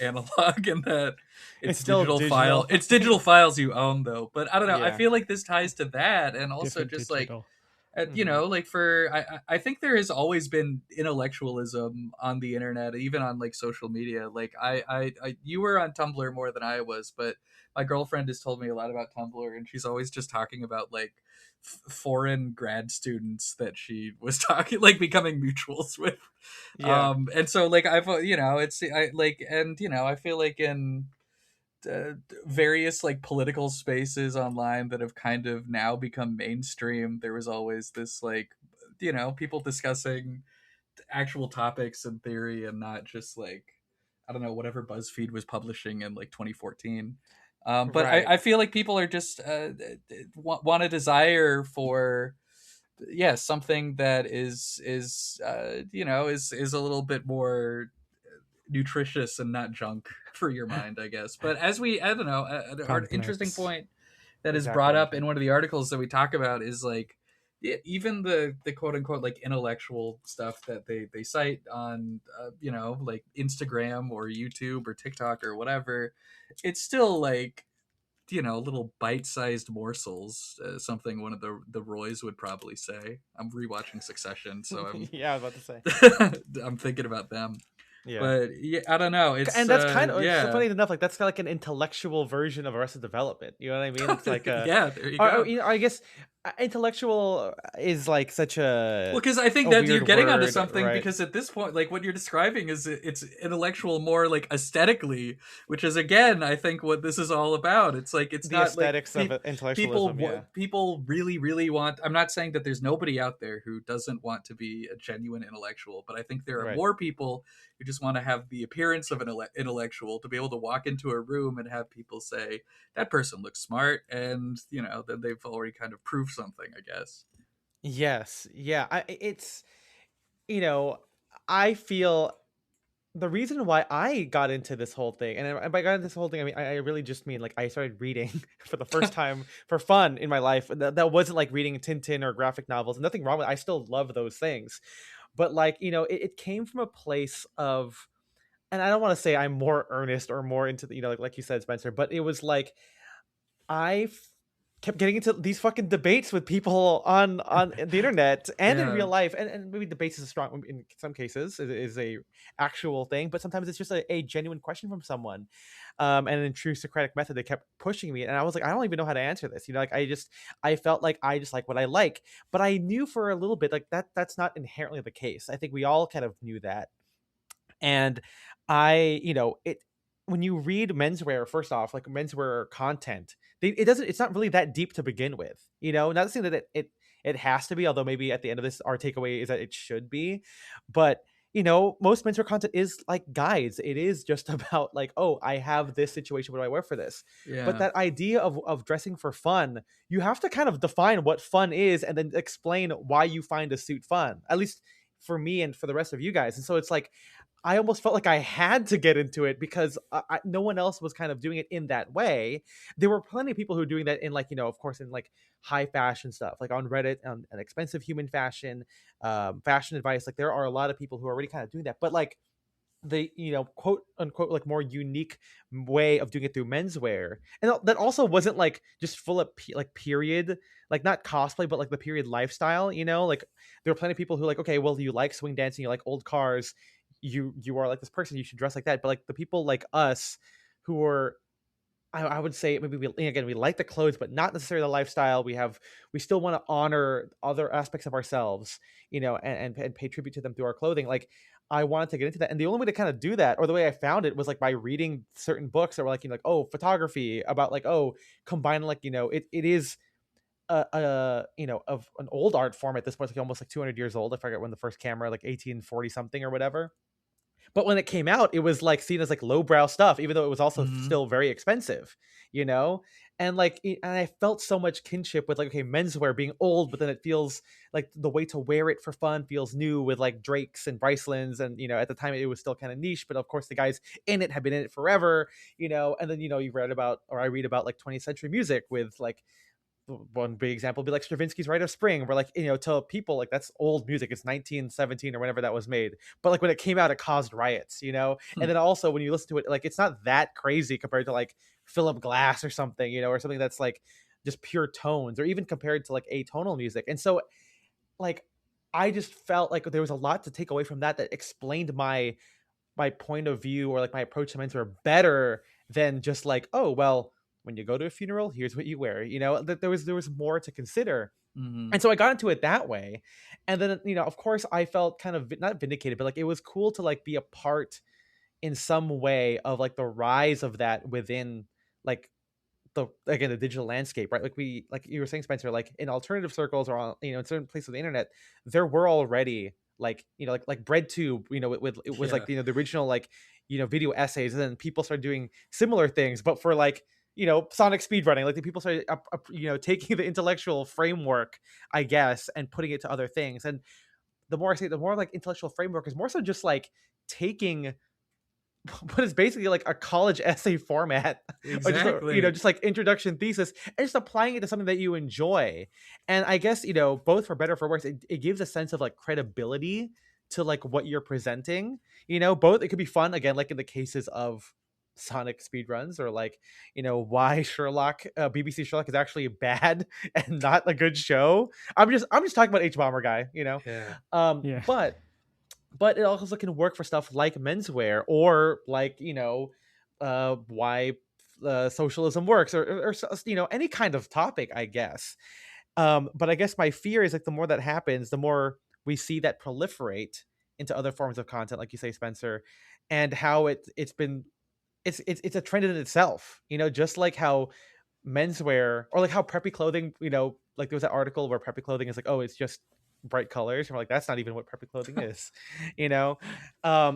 analog in that It's it's still digital file. digital. It's digital files you own though. But I don't know. I Yeah, feel like this ties to that, and also Different just like, digital. hmm, like, for I think there has always been intellectualism on the internet, even on like social media. Like you were on Tumblr more than I was, but my girlfriend has told me a lot about Tumblr, and she's always just talking about like foreign grad students that she was talking, like, becoming mutuals with. yeah, And so like I've, it's, I like, and I feel like in uh, various like political spaces online that have kind of now become mainstream, there was always this like, people discussing actual topics and theory, and not just like, I don't know, whatever BuzzFeed was publishing in like 2014. But right. I feel like people are just want a desire for, yeah, something that is a little bit more nutritious and not junk for your mind, I guess. But as we, I don't know, an interesting Complex. point that is brought Exactly. up in one of the articles that we talk about is like, even the quote unquote like intellectual stuff that they cite on like Instagram or YouTube or TikTok or whatever, it's still like, little bite-sized morsels, something one of the Roys would probably say. I'm rewatching Succession, so Yeah, I was about to say. I'm thinking about them. Yeah. But yeah, I don't know, it's And that's kind of, it's yeah. funny enough, like that's kind of like an intellectual version of Arrested Development. You know what I mean? It's like Yeah, there you or, go. I guess intellectual is like such Well, because I think a that you're weird getting onto word, something, right? because at this point, like, what you're describing is, it's intellectual more like aesthetically, which is, again, I think what this is all about. It's like, it's The not like aesthetics of people intellectualism, yeah. people really really want. I'm not saying that there's nobody out there who doesn't want to be a genuine intellectual, but I think there are Right. more people who just want to have the appearance of an intellectual, to be able to walk into a room and have people say that person looks smart, and then they've already kind of proved something, I guess. Yes. Yeah. It's, you know, I feel the reason why I got into this whole thing, and by got into this whole thing, I mean, I really just mean like I started reading for the first time for fun in my life. That wasn't like reading Tintin or graphic novels. Nothing wrong with it. I still love those things. But like, it came from a place of, and I don't want to say I'm more earnest or more into the, like you said, Spencer, but it was like, I kept getting into these fucking debates with people on the internet and in Yeah. real life, and maybe debates is a strong in some cases is a actual thing, but sometimes it's just a genuine question from someone, and in true Socratic method they kept pushing me, and I was like, I don't even know how to answer this, like I felt like I just like what I like, but I knew for a little bit like that's not inherently the case. I think we all kind of knew that. And it when you read menswear, first off, like menswear content, it's not really that deep to begin with. Not saying that it has to be, although maybe at the end of this, our takeaway is that it should be. But most menswear content is like guides. It is just about like, oh, I have this situation. What do I wear for this? But Yeah. that idea of dressing for fun, you have to kind of define what fun is and then explain why you find a suit fun. At least for me and for the rest of you guys. And so it's like I almost felt like I had to get into it because no one else was kind of doing it in that way. There were plenty of people who were doing that in like, of course, in like high fashion stuff, like on Reddit, an expensive human fashion, fashion advice. Like there are a lot of people who are already kind of doing that. But like the quote unquote like more unique way of doing it through menswear, and that also wasn't like just full of like period, like not cosplay but like the period lifestyle. Like there are plenty of people who like, okay, well, you like swing dancing, you like old cars, you are like this person, you should dress like that. But like the people like us who are, I would say maybe we like the clothes, but not necessarily the lifestyle. We still want to honor other aspects of ourselves, and pay tribute to them through our clothing. Like I wanted to get into that, and the only way to kind of do that, or the way I found it, was like by reading certain books that were like, like, oh, photography, about like, oh, combine like, it is of an old art form at this point, like almost like 200 years old. I forget when the first camera, like 1840 something or whatever. But when it came out, it was like seen as like lowbrow stuff, even though it was also Mm-hmm. still very expensive, and like, and I felt so much kinship with like, okay, menswear being old, but then it feels like the way to wear it for fun feels new with like Drakes and Brycelands. And at the time it was still kind of niche, but of course the guys in it have been in it forever, and then you read about, or I read about like 20th century music with like, one big example would be like Stravinsky's Rite of Spring, where like, to people like that's old music, it's 1917 or whenever that was made, but like when it came out it caused riots. And then also when you listen to it, like it's not that crazy compared to like Philip Glass or something, or something that's like just pure tones, or even compared to like atonal music. And so like I just felt like there was a lot to take away from that explained my point of view, or like my approach to mentor, better than just like, oh, well, when you go to a funeral, here's what you wear. That there was more to consider. Mm-hmm. And so I got into it that way. And then, of course I felt kind of not vindicated, but like it was cool to like be a part in some way of like the rise of that within like the digital landscape, right? Like like you were saying, Spencer, like in alternative circles, or on, in certain places of the internet, there were already like, like BreadTube, it was like, Yeah. the original like, video essays, and then people started doing similar things, but for like, sonic speedrunning. Like the people started taking the intellectual framework, I guess, and putting it to other things. And the more I say, the more like intellectual framework is more so just like taking what is basically like a college essay format, or just Exactly. just like introduction thesis, and just applying it to something that you enjoy. And I guess, both for better or for worse, it gives a sense of like credibility to like what you're presenting. Both, it could be fun, again, like in the cases of sonic speedruns, or like, why Sherlock, BBC Sherlock is actually bad and not a good show. I'm just talking about H Bomber Guy. Yeah. Yeah. But it also can work for stuff like menswear, or like, why socialism works, or any kind of topic, I guess. But I guess my fear is like the more that happens, the more we see that proliferate into other forms of content, like you say, Spencer, and how it's a trend in itself. Just like how menswear, or like how preppy clothing, like there was that article where preppy clothing is like, oh, it's just bright colors, and we're like, that's not even what preppy clothing is. you know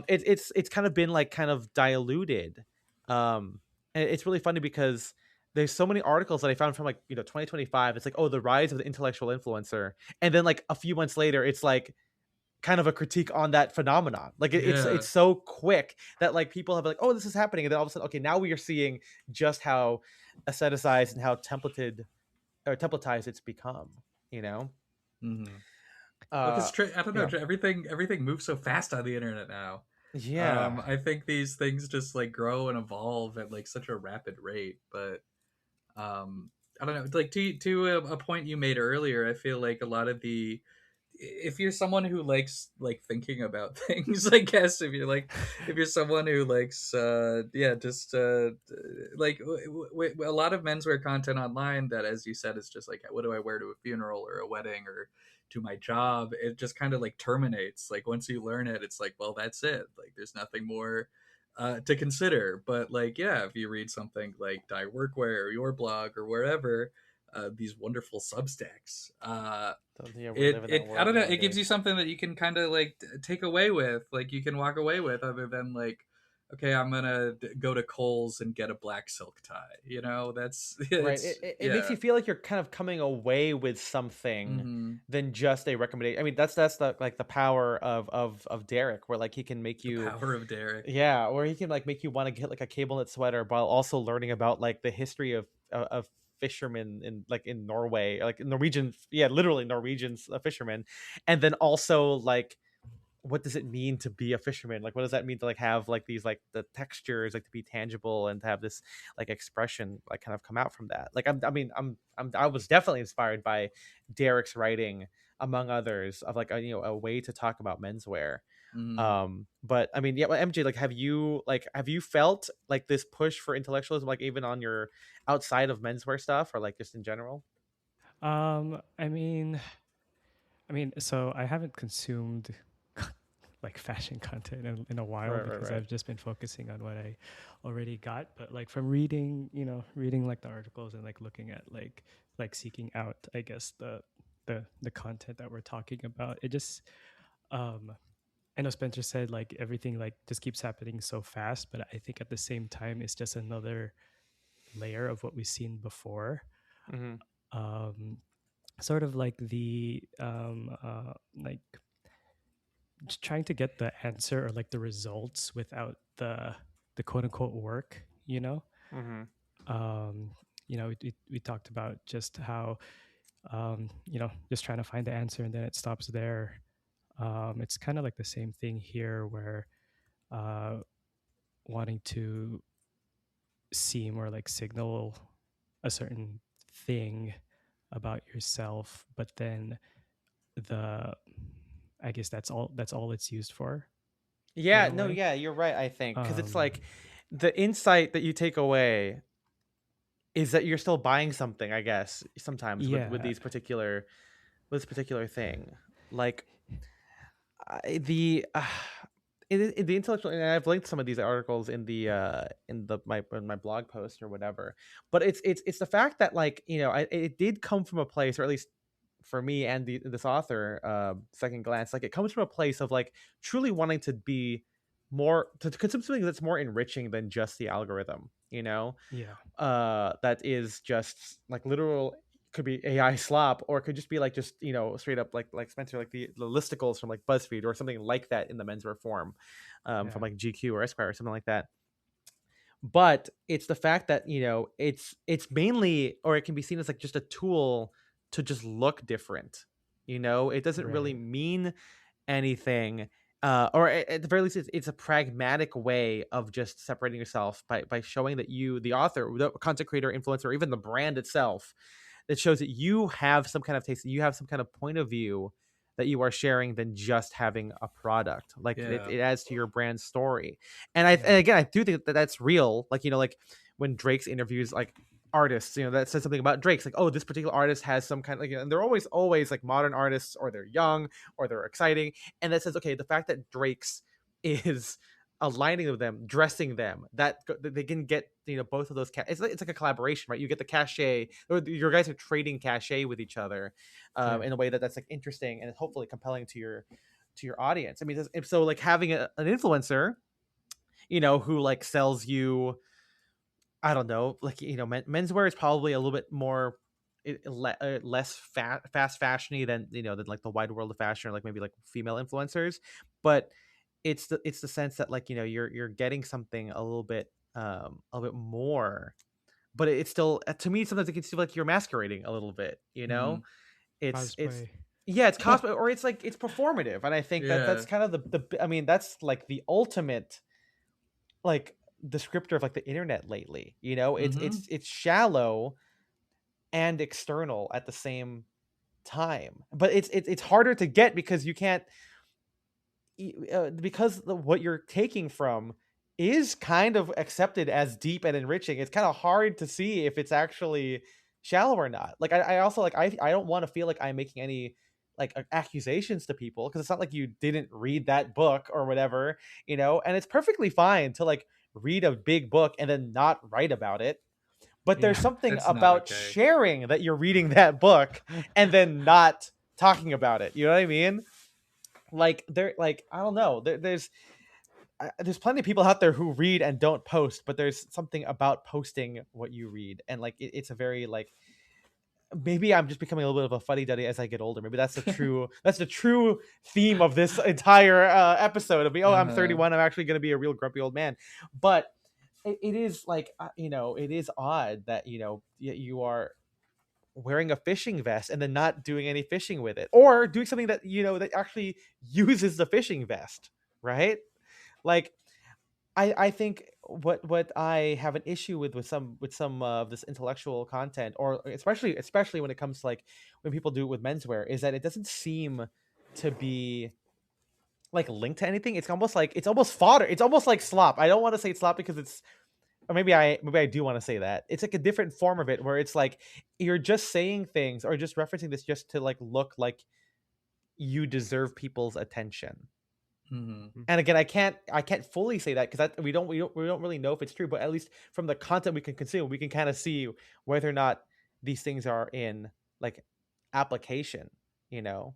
it's kind of been like kind of diluted. And it's really funny because there's so many articles that I found from like, 2025. It's like, oh, the rise of the intellectual influencer, and then like a few months later it's like kind of a critique on that phenomenon. Like Yeah. it's so quick that like people have like, oh, this is happening, and then all of a sudden, okay, now we are seeing just how aestheticized and how templatized it's become. You know, Mm-hmm. Well, uh, because I don't know, yeah, everything moves so fast on the internet now. yeah, I think these things just like grow and evolve at like such a rapid rate, but I don't know, like to a point you made earlier, I feel like a lot of the, if you're someone who likes like thinking about things, I guess if you're someone who likes just like a lot of menswear content online that, as you said, is just like, what do I wear to a funeral or a wedding or to my job, it just kind of like terminates. Like once you learn it, it's like, well, that's it, like there's nothing more to consider. But like, yeah, if you read something like Die Workwear or your blog or wherever, these wonderful Substacks, So, yeah, we live in that it I world don't know, it gives nowadays. you something that you can kind of like take away with, like you can walk away with, other than like, okay, I'm gonna go to Kohl's and get a black silk tie, you know, that's Right. it's It makes yeah. you feel like you're kind of coming away with something Mm-hmm. than just a recommendation. I mean, that's the like the power of Derek, where like he can make The you, power of Derek. yeah, or he can like make you want to get like a cable knit sweater while also learning about like the history of fishermen in like in Norway, like Norwegian, yeah, literally Norwegians, fishermen, and then also like what does it mean to be a fisherman? Like, what does that mean to like have like these like the textures like to be tangible and to have this like expression like kind of come out from that? Like, I was definitely inspired by Derek's writing, among others, of like a way to talk about menswear. Mm-hmm. But I mean, yeah, well, MJ, have you felt like this push for intellectualism, like even on your outside of menswear stuff, or like just in general? I mean, so I haven't consumed like fashion content in a while Right, right, because right. I've just been focusing on what I already got. But like from reading, reading like the articles and like looking at like seeking out, I guess the content that we're talking about, it just um I know Spencer said like everything like just keeps happening so fast, but I think at the same time it's just another layer of what we've seen before. Mm-hmm. Um, Sort of like the like just trying to get the answer or like the results without the quote unquote work, you know. Mm-hmm. Um, we talked about just how just trying to find the answer and then it stops there. It's kind of like the same thing here where uh, wanting to seem or like signal a certain thing about yourself, but then the I guess that's all it's used for in Yeah, a no, way. yeah, you're right, I think, because it's Um, like the insight that you take away is that you're still buying something, I guess, sometimes with yeah, this particular thing. Like the in the intellectual, and I've linked some of these articles in the my in my blog post or whatever. But it's the fact that like, it did come from a place, or at least for me and this author, second glance, like it comes from a place of like truly wanting to be more to consume something that's more enriching than just the algorithm, yeah, that is just like literal, could be AI slop, or it could just be like just straight up like Spencer, like the listicles from like BuzzFeed or something like that in the menswear form, from yeah, like GQ or Esquire or something like that. But it's the fact that it's mainly, or it can be seen as like just a tool to just look different. It doesn't really right, mean anything, or at the very least it's a pragmatic way of just separating yourself by showing that you, the author, the content creator, influencer, or even the brand itself, that shows that you have some kind of taste, that you have some kind of point of view that you are sharing than just having a product. Like Yeah. it adds to your brand story. And yeah, again, I do think that that's real. Like, like when Drake's interviews like artists, that says something about Drake's, like, oh, this particular artist has some kind of like, and they're always like modern artists, or they're young, or they're exciting. And that says, okay, the fact that Drake's is aligning with them, dressing them, that they can get both of those. It's like a collaboration, right? You get the cachet, or your guys are trading cachet with each other, right, in a way that's like interesting and hopefully compelling to your audience. I mean, so like having an influencer, who like sells you, I don't know, like menswear is probably a little bit more less fast fashiony than than like the wide world of fashion, or like maybe like female influencers. But it's the sense that like you're getting something a little bit more, but it's still, to me sometimes it can feel like you're masquerading a little bit. Mm-hmm. It's cosplay. Yeah, it's cosplay, or it's like it's performative, and I think that Yeah. that's kind of the I mean, that's like the ultimate like descriptor of like the internet lately. It's Mm-hmm. it's shallow, and external at the same time. But it's harder to get because you can't because what you're taking from is kind of accepted as deep and enriching. It's kind of hard to see if it's actually shallow or not. Like I also like I don't want to feel like I'm making any like accusations to people because it's not like you didn't read that book or whatever, and it's perfectly fine to like read a big book and then not write about it. But there's Yeah. something That's not about okay. sharing that you're reading that book and then not talking about it. You know what I mean? Like like I don't know. There's plenty of people out there who read and don't post, but there's something about posting what you read, and like it's a very like maybe I'm just becoming a little bit of a fuddy duddy as I get older. Maybe that's the true theme of this entire episode of me. Oh, I'm Uh-huh. 31. I'm actually going to be a real grumpy old man, but it is like it is odd that you are wearing a fishing vest and then not doing any fishing with it, or doing something that that actually uses the fishing vest, right? Like I think what I have an issue with some of this intellectual content, or especially when it comes to like when people do it with menswear, is that it doesn't seem to be like linked to anything. It's almost fodder. It's almost like slop. I don't want to say it's slop because it's, or maybe I do want to say that it's like a different form of it where it's like you're just saying things or just referencing this just to like look like you deserve people's attention. Hmm. And again, I can't fully say that because we don't really know if it's true, but at least from the content we can consume, we can kind of see whether or not these things are in like application, you know.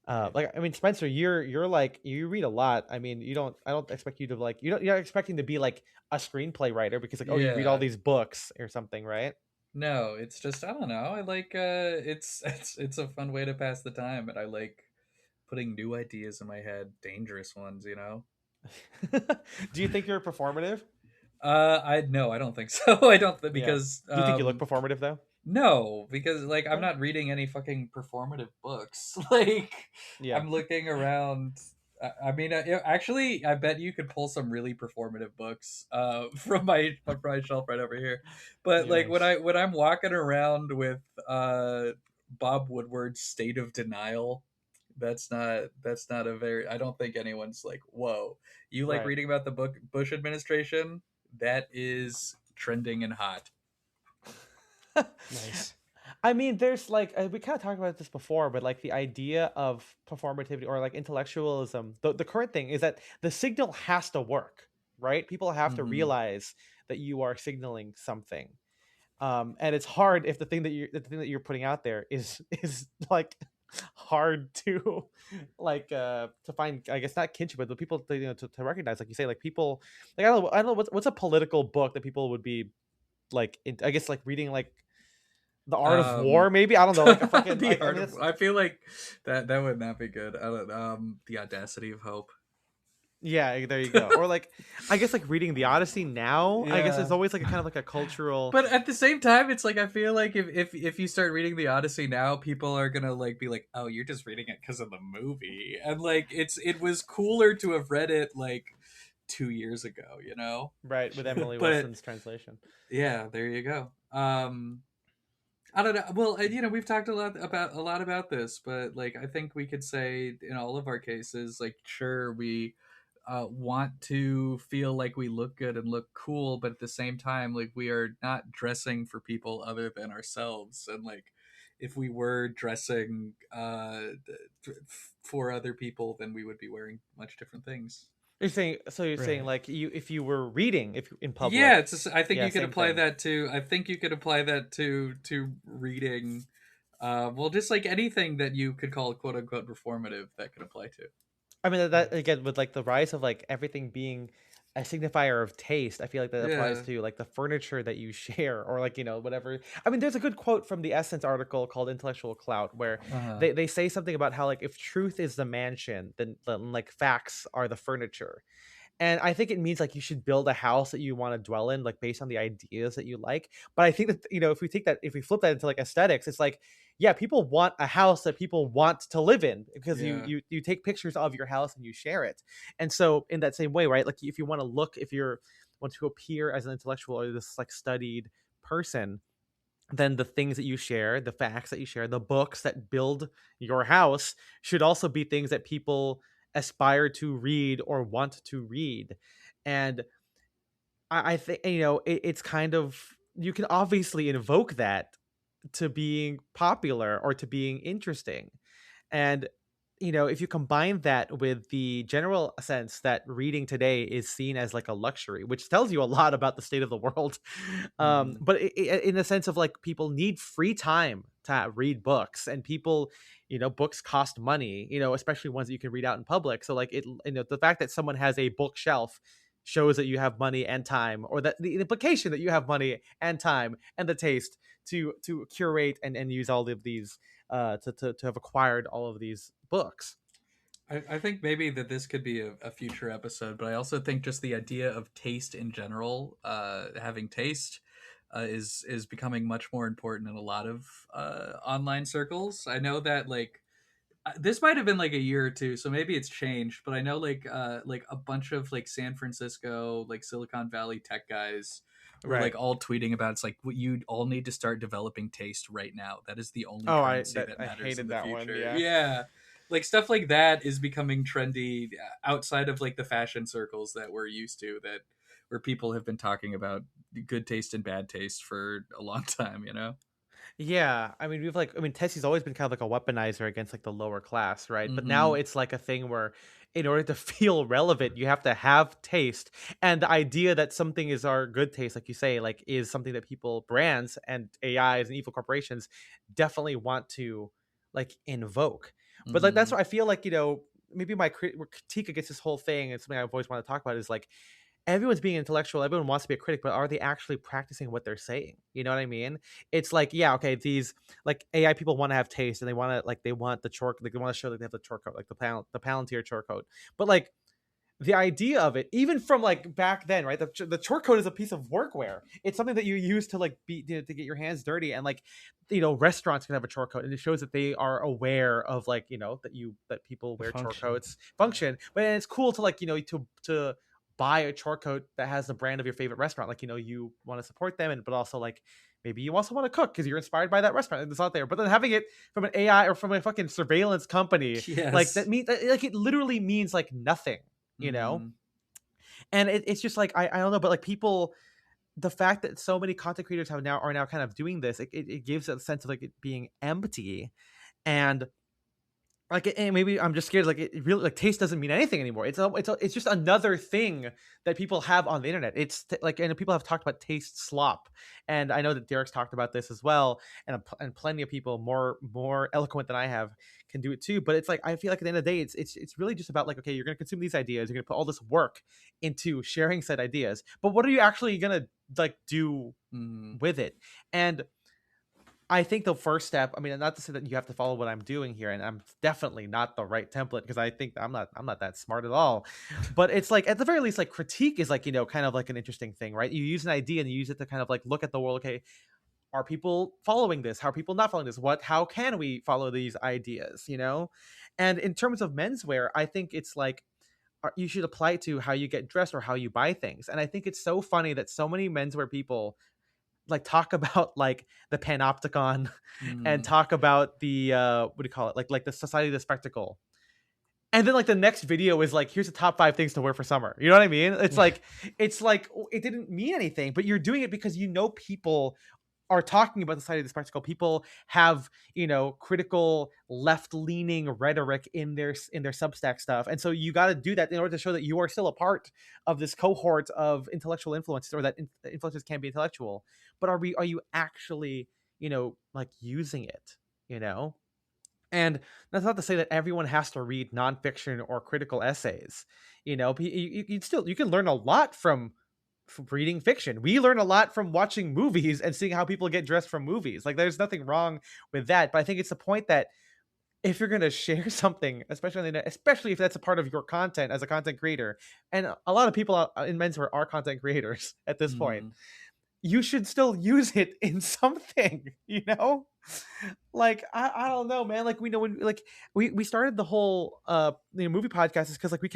Right. Like I mean, Spencer, you're like you read a lot. I mean, I don't expect you to like you're not expecting to be like a screenplay writer because like, oh, you read all Yeah. these books or something, right? No, it's just I don't know. I like it's a fun way to pass the time, and I like putting new ideas in my head, dangerous ones, you know. Do you think you're performative? I no, I don't think so. I don't Yeah. because Do you think you look performative though? no, because like I'm No. not reading any fucking performative books. Like Yeah. I'm looking around. I mean, actually, I bet you could pull some really performative books from my shelf right over here. But Yeah. like Nice. when I'm walking around with Bob Woodward's State of Denial, that's not a very. I don't think anyone's like, whoa, you like Right. reading about the book Bush administration? That is trending and hot. Nice. I mean, there's like we kind of talked about this before, but like the idea of performativity or like intellectualism, the current thing is that the signal has to work, right? People have to Hmm. realize that you are signaling something, and it's hard if the thing that you're putting out there is like hard to like to find, I guess, not kinship, but the people to, to recognize, like you say, like people like I don't know what's a political book that people would be like I guess like reading, like the Art of Um, War, maybe. I don't know, like a fucking the like. I art mean, of that's I feel like that would not be good. I don't, the audacity of hope. yeah. There you go. Or like, I guess like reading the Odyssey now. I guess Yeah, it's always like a kind of like a cultural. but at the same time, it's like I feel like if you start reading the Odyssey now, people are gonna like be like, oh, you're just reading it because of the movie, and like it was cooler to have read it like 2 years ago, you know. Right, with Emily But Wilson's translation. yeah, there you go. I don't know. Well, we've talked a lot about this, but like I think we could say in all of our cases, like sure we want to feel like we look good and look cool, but at the same time, like we are not dressing for people other than ourselves, and like if we were dressing for other people, then we would be wearing much different things. You're saying Right. like if you were reading if in Yeah, public, I think yeah, you could same apply thing. that to. I think you could apply that to reading. Well, just like anything that you could call quote unquote performative, that could apply to. I mean that Right. again with like the rise of like everything being a signifier of taste. I feel like that applies Yeah. to like the furniture that you share or like whatever. I mean, there's a good quote from the Essence article called "Intellectual Clout" where Uh huh. they say something about how like if truth is the mansion, then like facts are the furniture. And I think it means like you should build a house that you want to dwell in, like based on the ideas that you like. But I think that if we flip that into like aesthetics, it's like, yeah, people want a house that people want to live in because you Yeah. you you take pictures of your house and you share it. And so in that same way, right? Like if you want to appear as an intellectual or this like studied person, then the things that you share, the facts that you share, the books that build your house should also be things that people aspire to read or want to read. And I think, it's kind of, you can obviously invoke that to being popular or to being interesting. And, if you combine that with the general sense that reading today is seen as like a luxury, which tells you a lot about the state of the world. Mm-hmm. But in the sense of like people need free time to read books, and people, books cost money, especially ones that you can read out in public. So like the fact that someone has a bookshelf shows that you have money and time, or that the implication that you have money and time and the taste to curate and use all of these to have acquired all of these books. I think maybe that this could be a future episode, but I also think just the idea of taste in general, having taste, is becoming much more important in a lot of online circles. I know that like this might have been like a year or two, so maybe it's changed. But I know like a bunch of like San Francisco, like Silicon Valley tech guys were Right. like all tweeting about it's like you all need to start developing taste right now. That is the only Oh, currency that I matters in hated the that one. future. Yeah. Yeah. Like stuff like that is becoming trendy outside of like the fashion circles that we're used to, that where people have been talking about good taste and bad taste for a long time, you know? Yeah, I mean, Tessie's always been kind of like a weaponizer against like the lower class, right? But now Mm-hmm. it's like a thing where, in order to feel relevant, you have to have taste, and the idea that something is our good taste, like you say, like is something that people, brands, and AIs and evil corporations definitely want to like invoke. But like that's Mm-hmm. what I feel like. Maybe my critique against this whole thing, and something I've always wanted to talk about, is like everyone's being intellectual, everyone wants to be a critic, but are they actually practicing what they're saying? You know what I mean? It's like, yeah, okay, these like AI people want to have taste, and they want the chore, like they want to show that they have the chore code, like the Palantir chore code. But like the idea of it, even from like back then, right? The chore code is a piece of workwear. It's something that you use to like to get your hands dirty, and like restaurants can have a chore code, and it shows that they are aware of like that people The wear chore function. codes function. But it's cool to like to buy a chore code that has the brand of your favorite restaurant. Like you want to support them, and but also like maybe you also want to cook because you're inspired by that restaurant that's out there. But then having it from an AI or from a fucking surveillance company, like Yes. that means like it literally means like nothing, you know. Mm-hmm. And it's just like I don't know, but like people, the fact that so many content creators are now kind of doing this, it gives a sense of like it being empty. And like, and maybe I'm just scared. Like, it really, like, taste doesn't mean anything anymore. It's just another thing that people have on the internet. Like, and people have talked about taste slop, and I know that Derek's talked about this as well, and plenty of people more eloquent than I have can do it too. But it's like I feel like at the end of the day, it's really just about like, okay, you're gonna consume these ideas, you're gonna put all this work into sharing said ideas, but what are you actually gonna like do Mm-hmm. with it? And I think the first step, I mean, not to say that you have to follow what I'm doing here, and I'm definitely not the right template because I think I'm not that smart at all. But it's like at the very least, like critique is like, kind of like an interesting thing, right? You use an idea and you use it to kind of like look at the world. Okay, are people following this? How are people not following this? How can we follow these ideas, And in terms of menswear, I think it's like you should apply it to how you get dressed or how you buy things. And I think it's so funny that so many menswear people like talk about like the panopticon and Mm-hmm. talk about the what do you call it, like the society of the spectacle, and then like the next video is like, here's the top 5 things to wear for summer. You know what I mean? It's like it didn't mean anything, but you're doing it because people are talking about the society of the spectacle. People have critical left-leaning rhetoric in their Substack stuff, and so you got to do that in order to show that you are still a part of this cohort of intellectual influences, or that influences can be intellectual. But are you actually like using it? You know, and that's not to say that everyone has to read nonfiction or critical essays. You can learn a lot from reading fiction. We learn a lot from watching movies and seeing how people get dressed from movies. Like, there's nothing wrong with that. But I think it's the point that if you're going to share something, especially on the internet, especially if that's a part of your content as a content creator, and a lot of people in menswear are content creators at this point, Mm-hmm. you should still use it in something, you know? Like I don't know, man. Like we know when like we started the whole movie podcast is because like we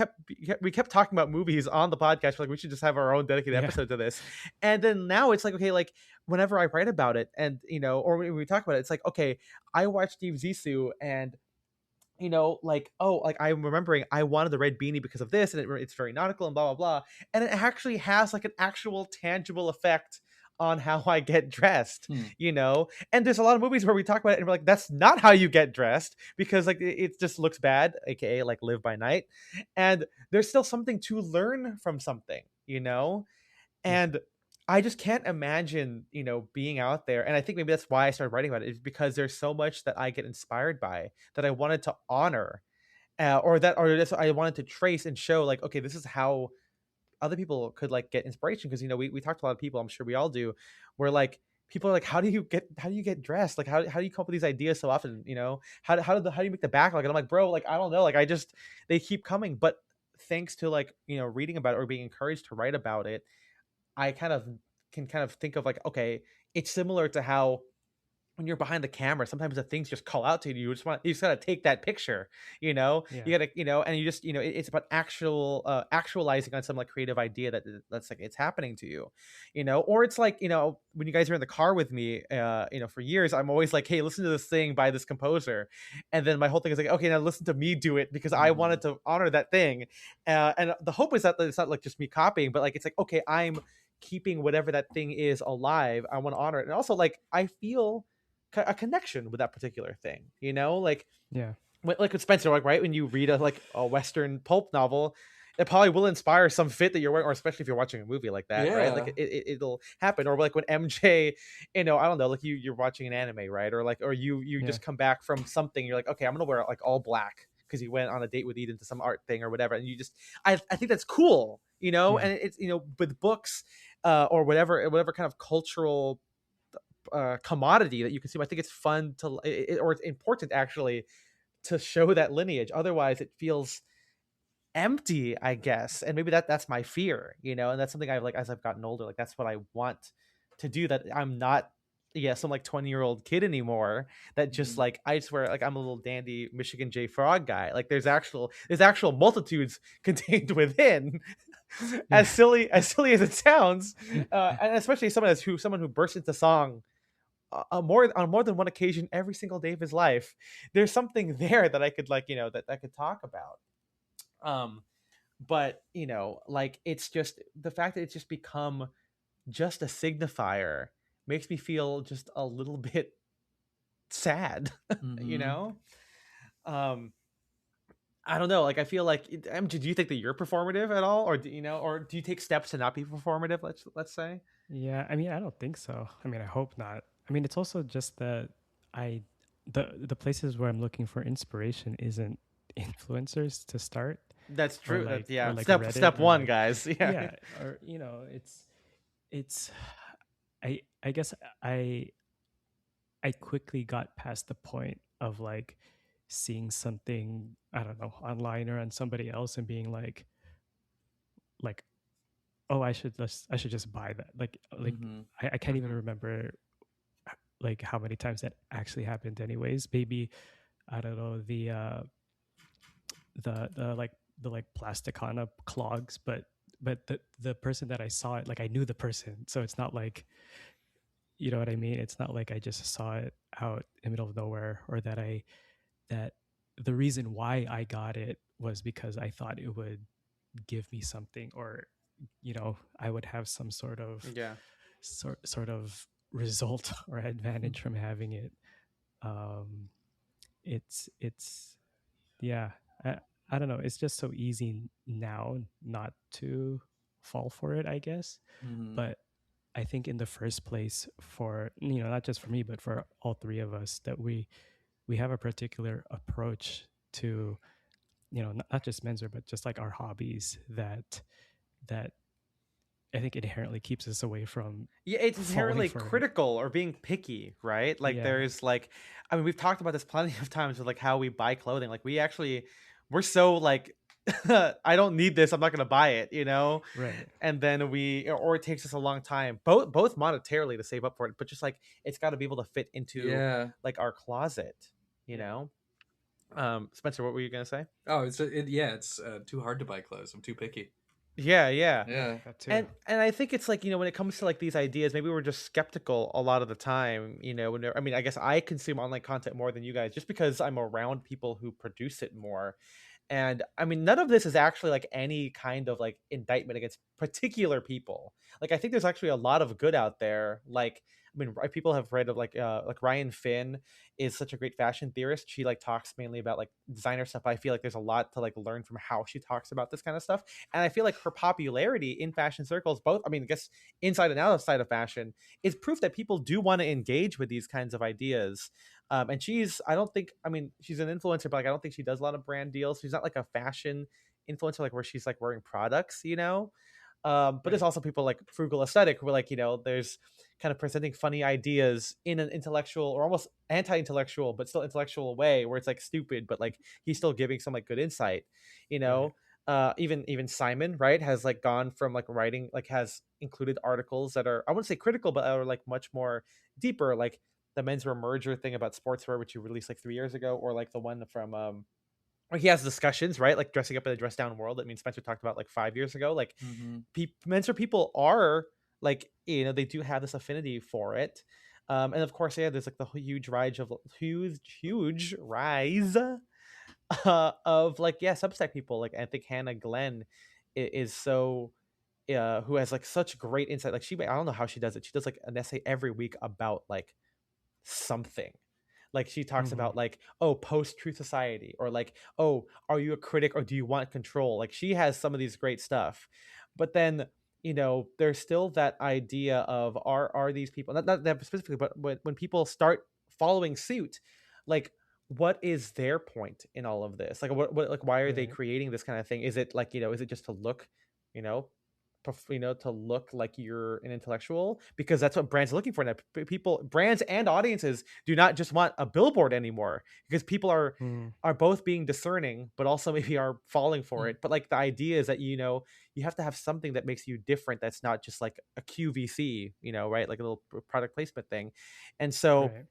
kept talking about movies on the podcast. We're like we should just have our own dedicated Yeah. episode to this. And then now it's like okay, like whenever I write about it and or when we talk about it, it's like okay, I watched Steve Zissou and like, oh, like I'm remembering I wanted the red beanie because of this, and it's very nautical and blah blah blah, and it actually has like an actual tangible effect on how I get dressed, Hmm. And there's a lot of movies where we talk about it and we're like, that's not how you get dressed because like it just looks bad, aka like Live by Night, and there's still something to learn from something. Yeah. And I just can't imagine, being out there. And I think maybe that's why I started writing about it, is because there's so much that I get inspired by that I wanted to honor, or that's I wanted to trace and show, like, okay, this is how other people could like get inspiration. Because we talked to a lot of people, I'm sure we all do, where like people are like, how do you get dressed? Like how do you come up with these ideas so often? How do you make the backlog? And I'm like, bro, like I don't know. Like they keep coming. But thanks to like, reading about it or being encouraged to write about it, I can think of like, okay, it's similar to how when you're behind the camera, sometimes the things just call out to you. You just gotta take that picture, Yeah. you gotta, and you just, it's about actualizing on some like creative idea that's like it's happening to you, or it's like, when you guys are in the car with me, for years, I'm always like, hey, listen to this thing by this composer. And then my whole thing is like, okay, now listen to me do it because I Mm-hmm. wanted to honor that thing. And the hope is that it's not like just me copying, but like, it's like, okay, I'm keeping whatever that thing is alive. I want to honor it. And also like, I feel a connection with that particular thing, like Yeah. like with Spencer, like right when you read a Western pulp novel, it probably will inspire some fit that you're wearing, or especially if you're watching a movie like that, right? Like Yeah. it'll happen. Or like when MJ, I don't know, like you're watching an anime, right? Or like, or you Yeah. just come back from something, you're like, okay, I'm gonna wear like all black because you went on a date with Eden to some art thing or whatever, and you just, I think that's cool, Yeah. and it's, with books, or whatever kind of cultural commodity that you consume. I think it's fun or it's important actually to show that lineage. Otherwise, it feels empty, I guess. And maybe that's my fear, and that's something I've like as I've gotten older. Like that's what I want to do. That I'm not, some like 20-year-old kid anymore. That just Mm-hmm. like I swear, like I'm a little dandy Michigan J Frog guy. Like there's actual multitudes contained within. Yeah. As silly as it sounds, and especially someone who bursts into song on more than one occasion every single day of his life. There's something there that I could like, that I could talk about. But like it's just the fact that it's just become just a signifier makes me feel just a little bit sad. you Mm-hmm. know um I don't know, like I feel like do you think that you're performative at all, or or do you take steps to not be performative, let's say? Yeah, I mean, I don't think so. I mean, I hope not. I mean, it's also just that I the places where I'm looking for inspiration isn't influencers to start, That's true. That's, or yeah, like step Reddit or one, like, guys. Yeah. yeah, or it's I guess I I quickly got past the point of like seeing something, I don't know, online or on somebody else and being like, oh, I should just buy that. Like Mm-hmm. I can't even remember like how many times that actually happened anyways. Maybe, I don't know, the like the like plasticana clogs, but the person that I saw it, like I knew the person, so it's not like, you know what I mean? It's not like I just saw it out in the middle of nowhere, or that the reason why I got it was because I thought it would give me something, or I would have some Yeah. sort of result or advantage from having it. um it's yeah, I don't know, it's just so easy now not to fall for it, I guess. Mm-hmm. But I think in the first place, for not just for me but for all three of us, that we have a particular approach to, not just menswear but just like our hobbies, that I think inherently keeps us away from Yeah, it's falling inherently for it. critical or being picky, right? Like Yeah. there's like, I mean, we've talked about this plenty of times with like how we buy clothing. Like we're so like I don't need this, I'm not gonna buy it, you know. Right. And then or it takes us a long time, both monetarily to save up for it, but just like it's got to be able to fit into Yeah. like our closet, you Yeah. know. Spencer, what were you gonna say? Oh, it's too hard to buy clothes. I'm too picky. Yeah. Yeah. That too. And I think it's like, when it comes to like these ideas, maybe we're just skeptical a lot of the time, I mean, I guess I consume online content more than you guys just because I'm around people who produce it more. And I mean, none of this is actually like any kind of like indictment against particular people. Like, I think there's actually a lot of good out there. Like, I mean, people have read of like Ryan Finn is such a great fashion theorist. She like talks mainly about like designer stuff. I feel like there's a lot to like learn from how she talks about this kind of stuff. And I feel like her popularity in fashion circles, both, I mean, I guess inside and outside of fashion, is proof that people do want to engage with these kinds of ideas. And I don't think, I mean, she's an influencer, but like, I don't think she does a lot of brand deals. She's not like a fashion influencer, like where she's like wearing products, but there's Right. also people like Frugal Aesthetic, where like, there's kind of presenting funny ideas in an intellectual or almost anti-intellectual, but still intellectual way where it's like stupid, but like he's still giving some like good insight, you Right. know? Even Simon, right, has like gone from like writing, like has included articles that are, I wouldn't say critical, but are like much more deeper, like the menswear merger thing about sportswear, which you released like 3 years ago, or like the one from where he has discussions, right? Like dressing up in a dress down world. I mean, Spencer talked about like 5 years ago. Like Mm-hmm. menswear people are like, they do have this affinity for it. And of course, yeah, there's like the huge rise of like, yeah, Substack people. Like I think Hannah Glenn is so who has like such great insight. Like I don't know how she does it. She does like an essay every week about like something. Like she talks Mm-hmm. about like, oh, post-truth society, or like, oh, are you a critic or do you want control? Like she has some of these great stuff. But then, there's still that idea of are these people, not that specifically, but when people start following suit, like what is their point in all of this? Like what like why are they Right. creating this kind of thing? Is it like, is it just to look, you know, to look like you're an intellectual, because that's what brands are looking for now. People, brands and audiences do not just want a billboard anymore, because people Mm. are both being discerning but also maybe are falling for Mm. it. But like the idea is that, you have to have something that makes you different, that's not just like a QVC, right, like a little product placement thing. And so Right.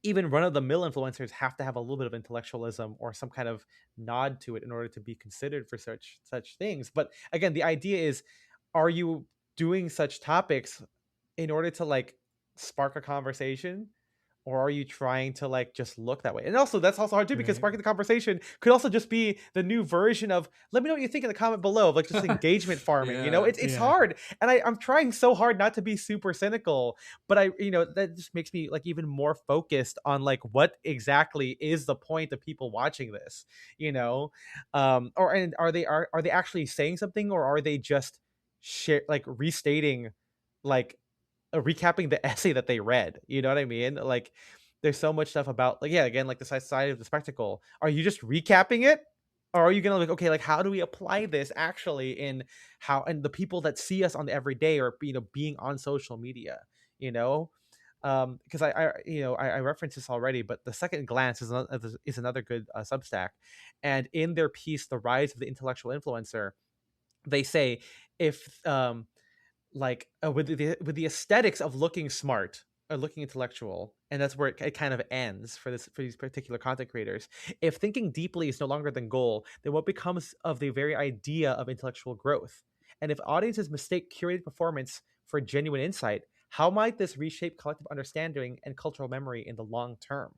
even run-of-the-mill influencers have to have a little bit of intellectualism or some kind of nod to it in order to be considered for such things. But again, the idea is, are you doing such topics in order to like spark a conversation, or are you trying to like just look that way? And also, that's also hard too, because Right. sparking the conversation could also just be the new version of, let me know what you think in the comment below, of like just engagement farming. Yeah. It's Yeah. hard, and I'm trying so hard not to be super cynical, but that just makes me like even more focused on like what exactly is the point of people watching this, and are they actually saying something, or are they just like restating, like recapping the essay that they read? You know what I mean? Like there's so much stuff about, like, yeah, again, like the side of the spectacle. Are you just recapping it? Or are you gonna like, okay, like how do we apply this actually in how, and the people that see us on the everyday, or being on social media, you know? Because I referenced this already, but the second glance is another good Substack, and in their piece, The Rise of the Intellectual Influencer, they say, if like with the aesthetics of looking smart or looking intellectual, and that's where it kind of ends for these particular content creators. If thinking deeply is no longer the goal, then what becomes of the very idea of intellectual growth? And if audiences mistake curated performance for genuine insight, how might this reshape collective understanding and cultural memory in the long term?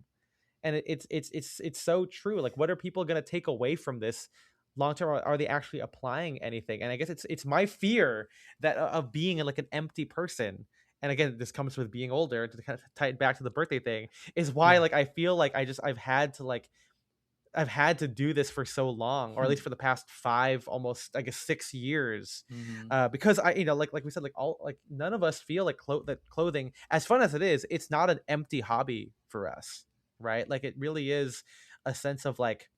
And it's so true. Like, what are people going to take away from this long term? Are they actually applying anything? And I guess it's my fear that of being like an empty person. And again, this comes with being older, to kind of tie it back to the birthday thing, is why Yeah. like I feel like I've had to do this for so long, or at least for the past 5, almost I guess 6 years, Mm-hmm. because I, like we said, like all, like none of us feel like that clothing, as fun as it is, it's not an empty hobby for us, right? Like it really is a sense of like,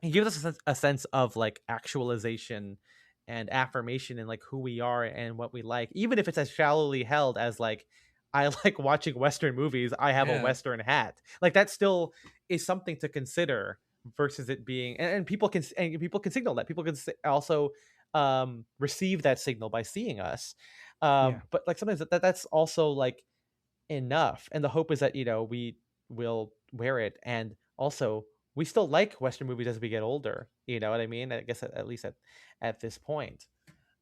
it gives us a sense of like actualization and affirmation in like who we are and what we like, even if it's as shallowly held as like, I like watching Western movies, I have a Yeah. Western hat. Like that still is something to consider, versus it being, and people can signal that, people can also receive that signal by seeing us, Yeah. but like sometimes that's also like enough, and the hope is that we will wear it, and also we still like Western movies as we get older, you know what I mean, I guess at least at this point.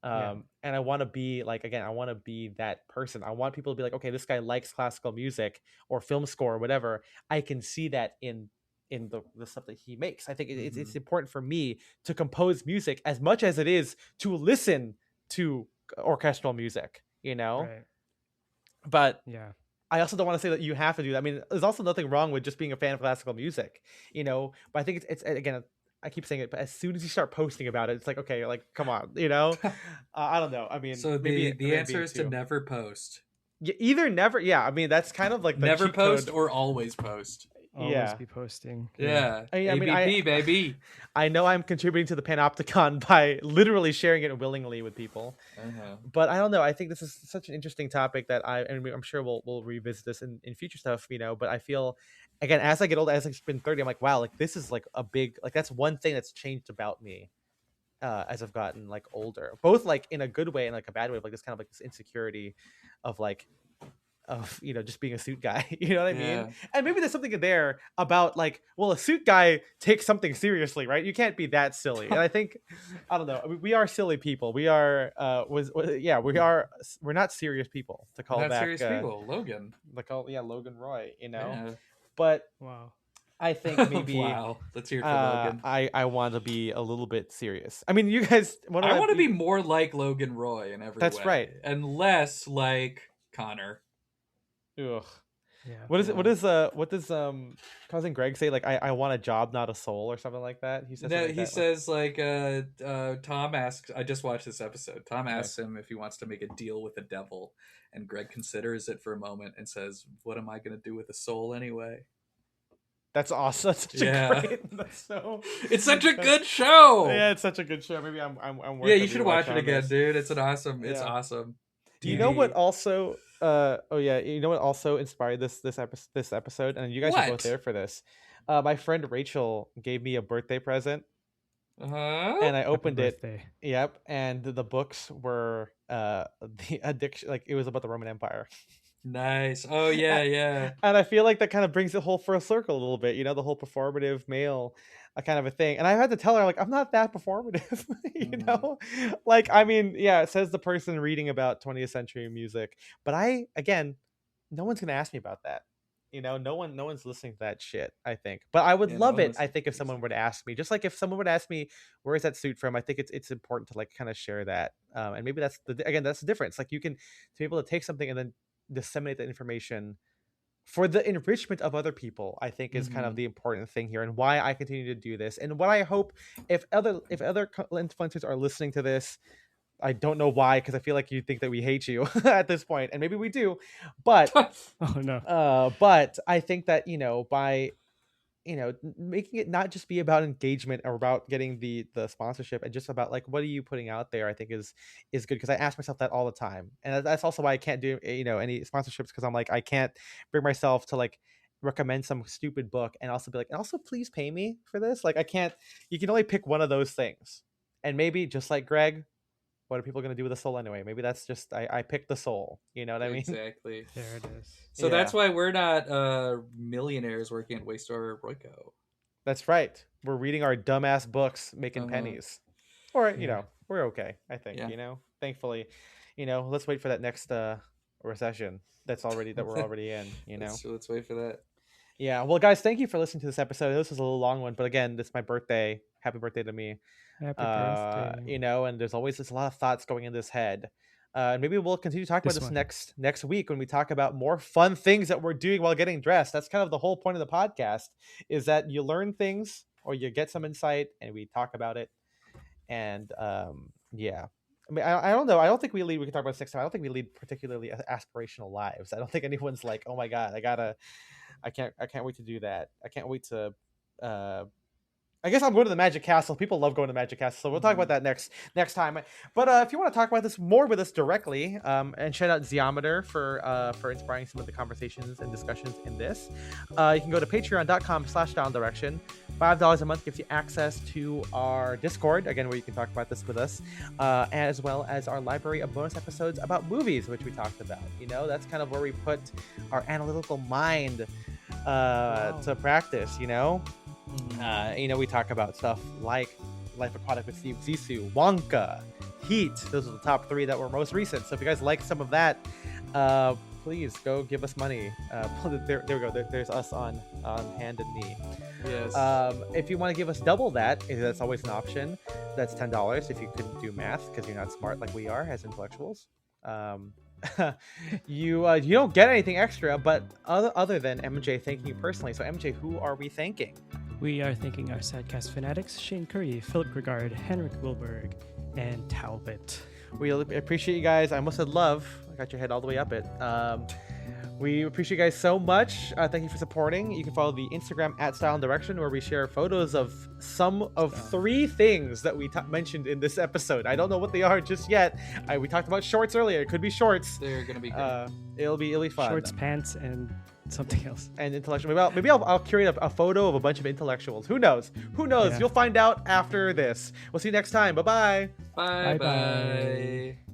Yeah. And I want to be like, again, I want to be that person. I want people to be like, okay, this guy likes classical music or film score or whatever. I can see that in the stuff that he makes. I think it's important for me to compose music as much as it is to listen to orchestral music, Right. but Yeah. I also don't want to say that you have to do that. I mean, there's also nothing wrong with just being a fan of classical music, but I think it's again, I keep saying it, but as soon as you start posting about it, it's like, okay, like, come on, I don't know. I mean, So maybe the I'm answer being is to too. never post. Either never, yeah. I mean, that's kind of like the Never cheat post code. or always post. Always Yeah. be posting. Yeah. Yeah. I mean, ABP, baby. I know I'm contributing to the panopticon by literally sharing it willingly with people. Uh-huh. But I don't know. I think this is such an interesting topic that I'm sure we'll revisit this in future stuff, But I feel, again, as I get older, as I've been 30, I'm like, wow, like this is like a big, like that's one thing that's changed about me as I've gotten like older, both like in a good way and like a bad way, of like this kind of like this insecurity of like just being a suit guy. You know what I mean? Yeah. And maybe there's something in there about like, well, a suit guy takes something seriously, right? You can't be that silly. And I think, I don't know, I mean, we are silly people. We are yeah, we're not serious people, to call Not back serious people. Logan. Logan Roy, Yeah. but Wow. I think maybe Wow. Let's hear it for Logan. I want to be a little bit serious. I mean, you guys I want to be more like Logan Roy in every way. That's right. And less like Connor. Ugh. Yeah. What does cousin Greg say? Like, I want a job, not a soul, or something like that. He says No, something like he that, says Tom asks, I just watched this episode. Tom asks him if he wants to make a deal with the devil, and Greg considers it for a moment and says, "What am I going to do with a soul anyway?" That's awesome. That's such a great. That's so. It's such a good show. Yeah, it's such a good show. Maybe I'm. Yeah, you should watch it again, dude. It's awesome. Yeah. It's awesome. You know what also? Oh yeah, you know what also inspired this episode, and you guys are both there for this. My friend Rachel gave me a birthday present, and I opened it. Yep, and the books were the addiction. Like, it was about the Roman Empire. Nice. Oh yeah, yeah. And I feel like that kind of brings the whole full circle a little bit, the whole performative male kind of a thing. And I had to tell her, like, I'm not that performative, Like, I mean, yeah, it says the person reading about 20th century music, but no one's gonna ask me about that. No one's listening to that shit, I think. But I would love it, I think, if someone were to ask me, just like if someone would ask me, where is that suit from? I think it's important to like kind of share that. And maybe that's that's the difference. Like, you can, to be able to take something and then disseminate that information for the enrichment of other people, I think, is kind of the important thing here, and why I continue to do this, and what I hope, if other influencers are listening to this, I don't know why, because I feel like you think that we hate you at this point, and maybe we do, but oh no. But I think that by making it not just be about engagement or about getting the sponsorship, and just about like, what are you putting out there, I think is good, because I ask myself that all the time, and that's also why I can't do any sponsorships, because I'm like, I can't bring myself to like recommend some stupid book and also be like, and also please pay me for this. Like, I can't. You can only pick one of those things, and maybe just like Greg, what are people going to do with the soul anyway? Maybe that's just, I picked the soul. You know what I mean? Exactly. There it is. So that's why we're not millionaires working at Waystar Royco. That's right. We're reading our dumbass books, making pennies. Or, we're okay, I think, thankfully. Let's wait for that next recession that we're already in, Let's wait for that. Yeah. Well, guys, thank you for listening to this episode. This was a little long one, but again, this is my birthday. Happy birthday to me. Happy birthday. And there's always a lot of thoughts going in this head. Maybe we'll continue to talk about this next week when we talk about more fun things that we're doing while getting dressed. That's kind of the whole point of the podcast, is that you learn things or you get some insight and we talk about it. And yeah. I mean, I don't know. I don't think we can talk about this next time. I don't think we lead particularly aspirational lives. I don't think anyone's like, oh my God, I can't wait to do that. I can't wait to I guess I'm going to the Magic Castle. People love going to Magic Castle, so we'll talk about that next time. But if you want to talk about this more with us directly, and shout out Zeometer for inspiring some of the conversations and discussions in this, you can go to patreon.com/downdirection. $5 a month gives you access to our Discord, again, where you can talk about this with us, as well as our library of bonus episodes about movies, which we talked about. You know, that's kind of where we put our analytical mind to practice, you know? You know, we talk about stuff like Life Aquatic with Steve Zissou, Wonka, Heat. Those are the top 3 that were most recent. So if you guys like some of that, please go give us money. There we go. There's us on hand and knee. Yes. If you want to give us double that, that's always an option. That's $10 if you couldn't do math because you're not smart like we are as intellectuals. You don't get anything extra, but other than MJ thanking you personally. So MJ, who are we thanking? We are thanking our Sadcast fanatics, Shane Curry, Philip Gregard, Henrik Wilberg, and Talbot. We appreciate you guys. I almost said love. I got your head all the way up it. We appreciate you guys so much. Thank you for supporting. You can follow the Instagram at Style and Direction, where we share photos of some of 3 things that we mentioned in this episode. I don't know what they are just yet. We talked about shorts earlier. It could be shorts. They're gonna be good. It'll be fun. Shorts, pants, and something else. And intellectual. Maybe I'll curate a photo of a bunch of intellectuals. Who knows? Yeah. You'll find out after this. We'll see you next time. Bye-bye. Bye Bye-bye. bye.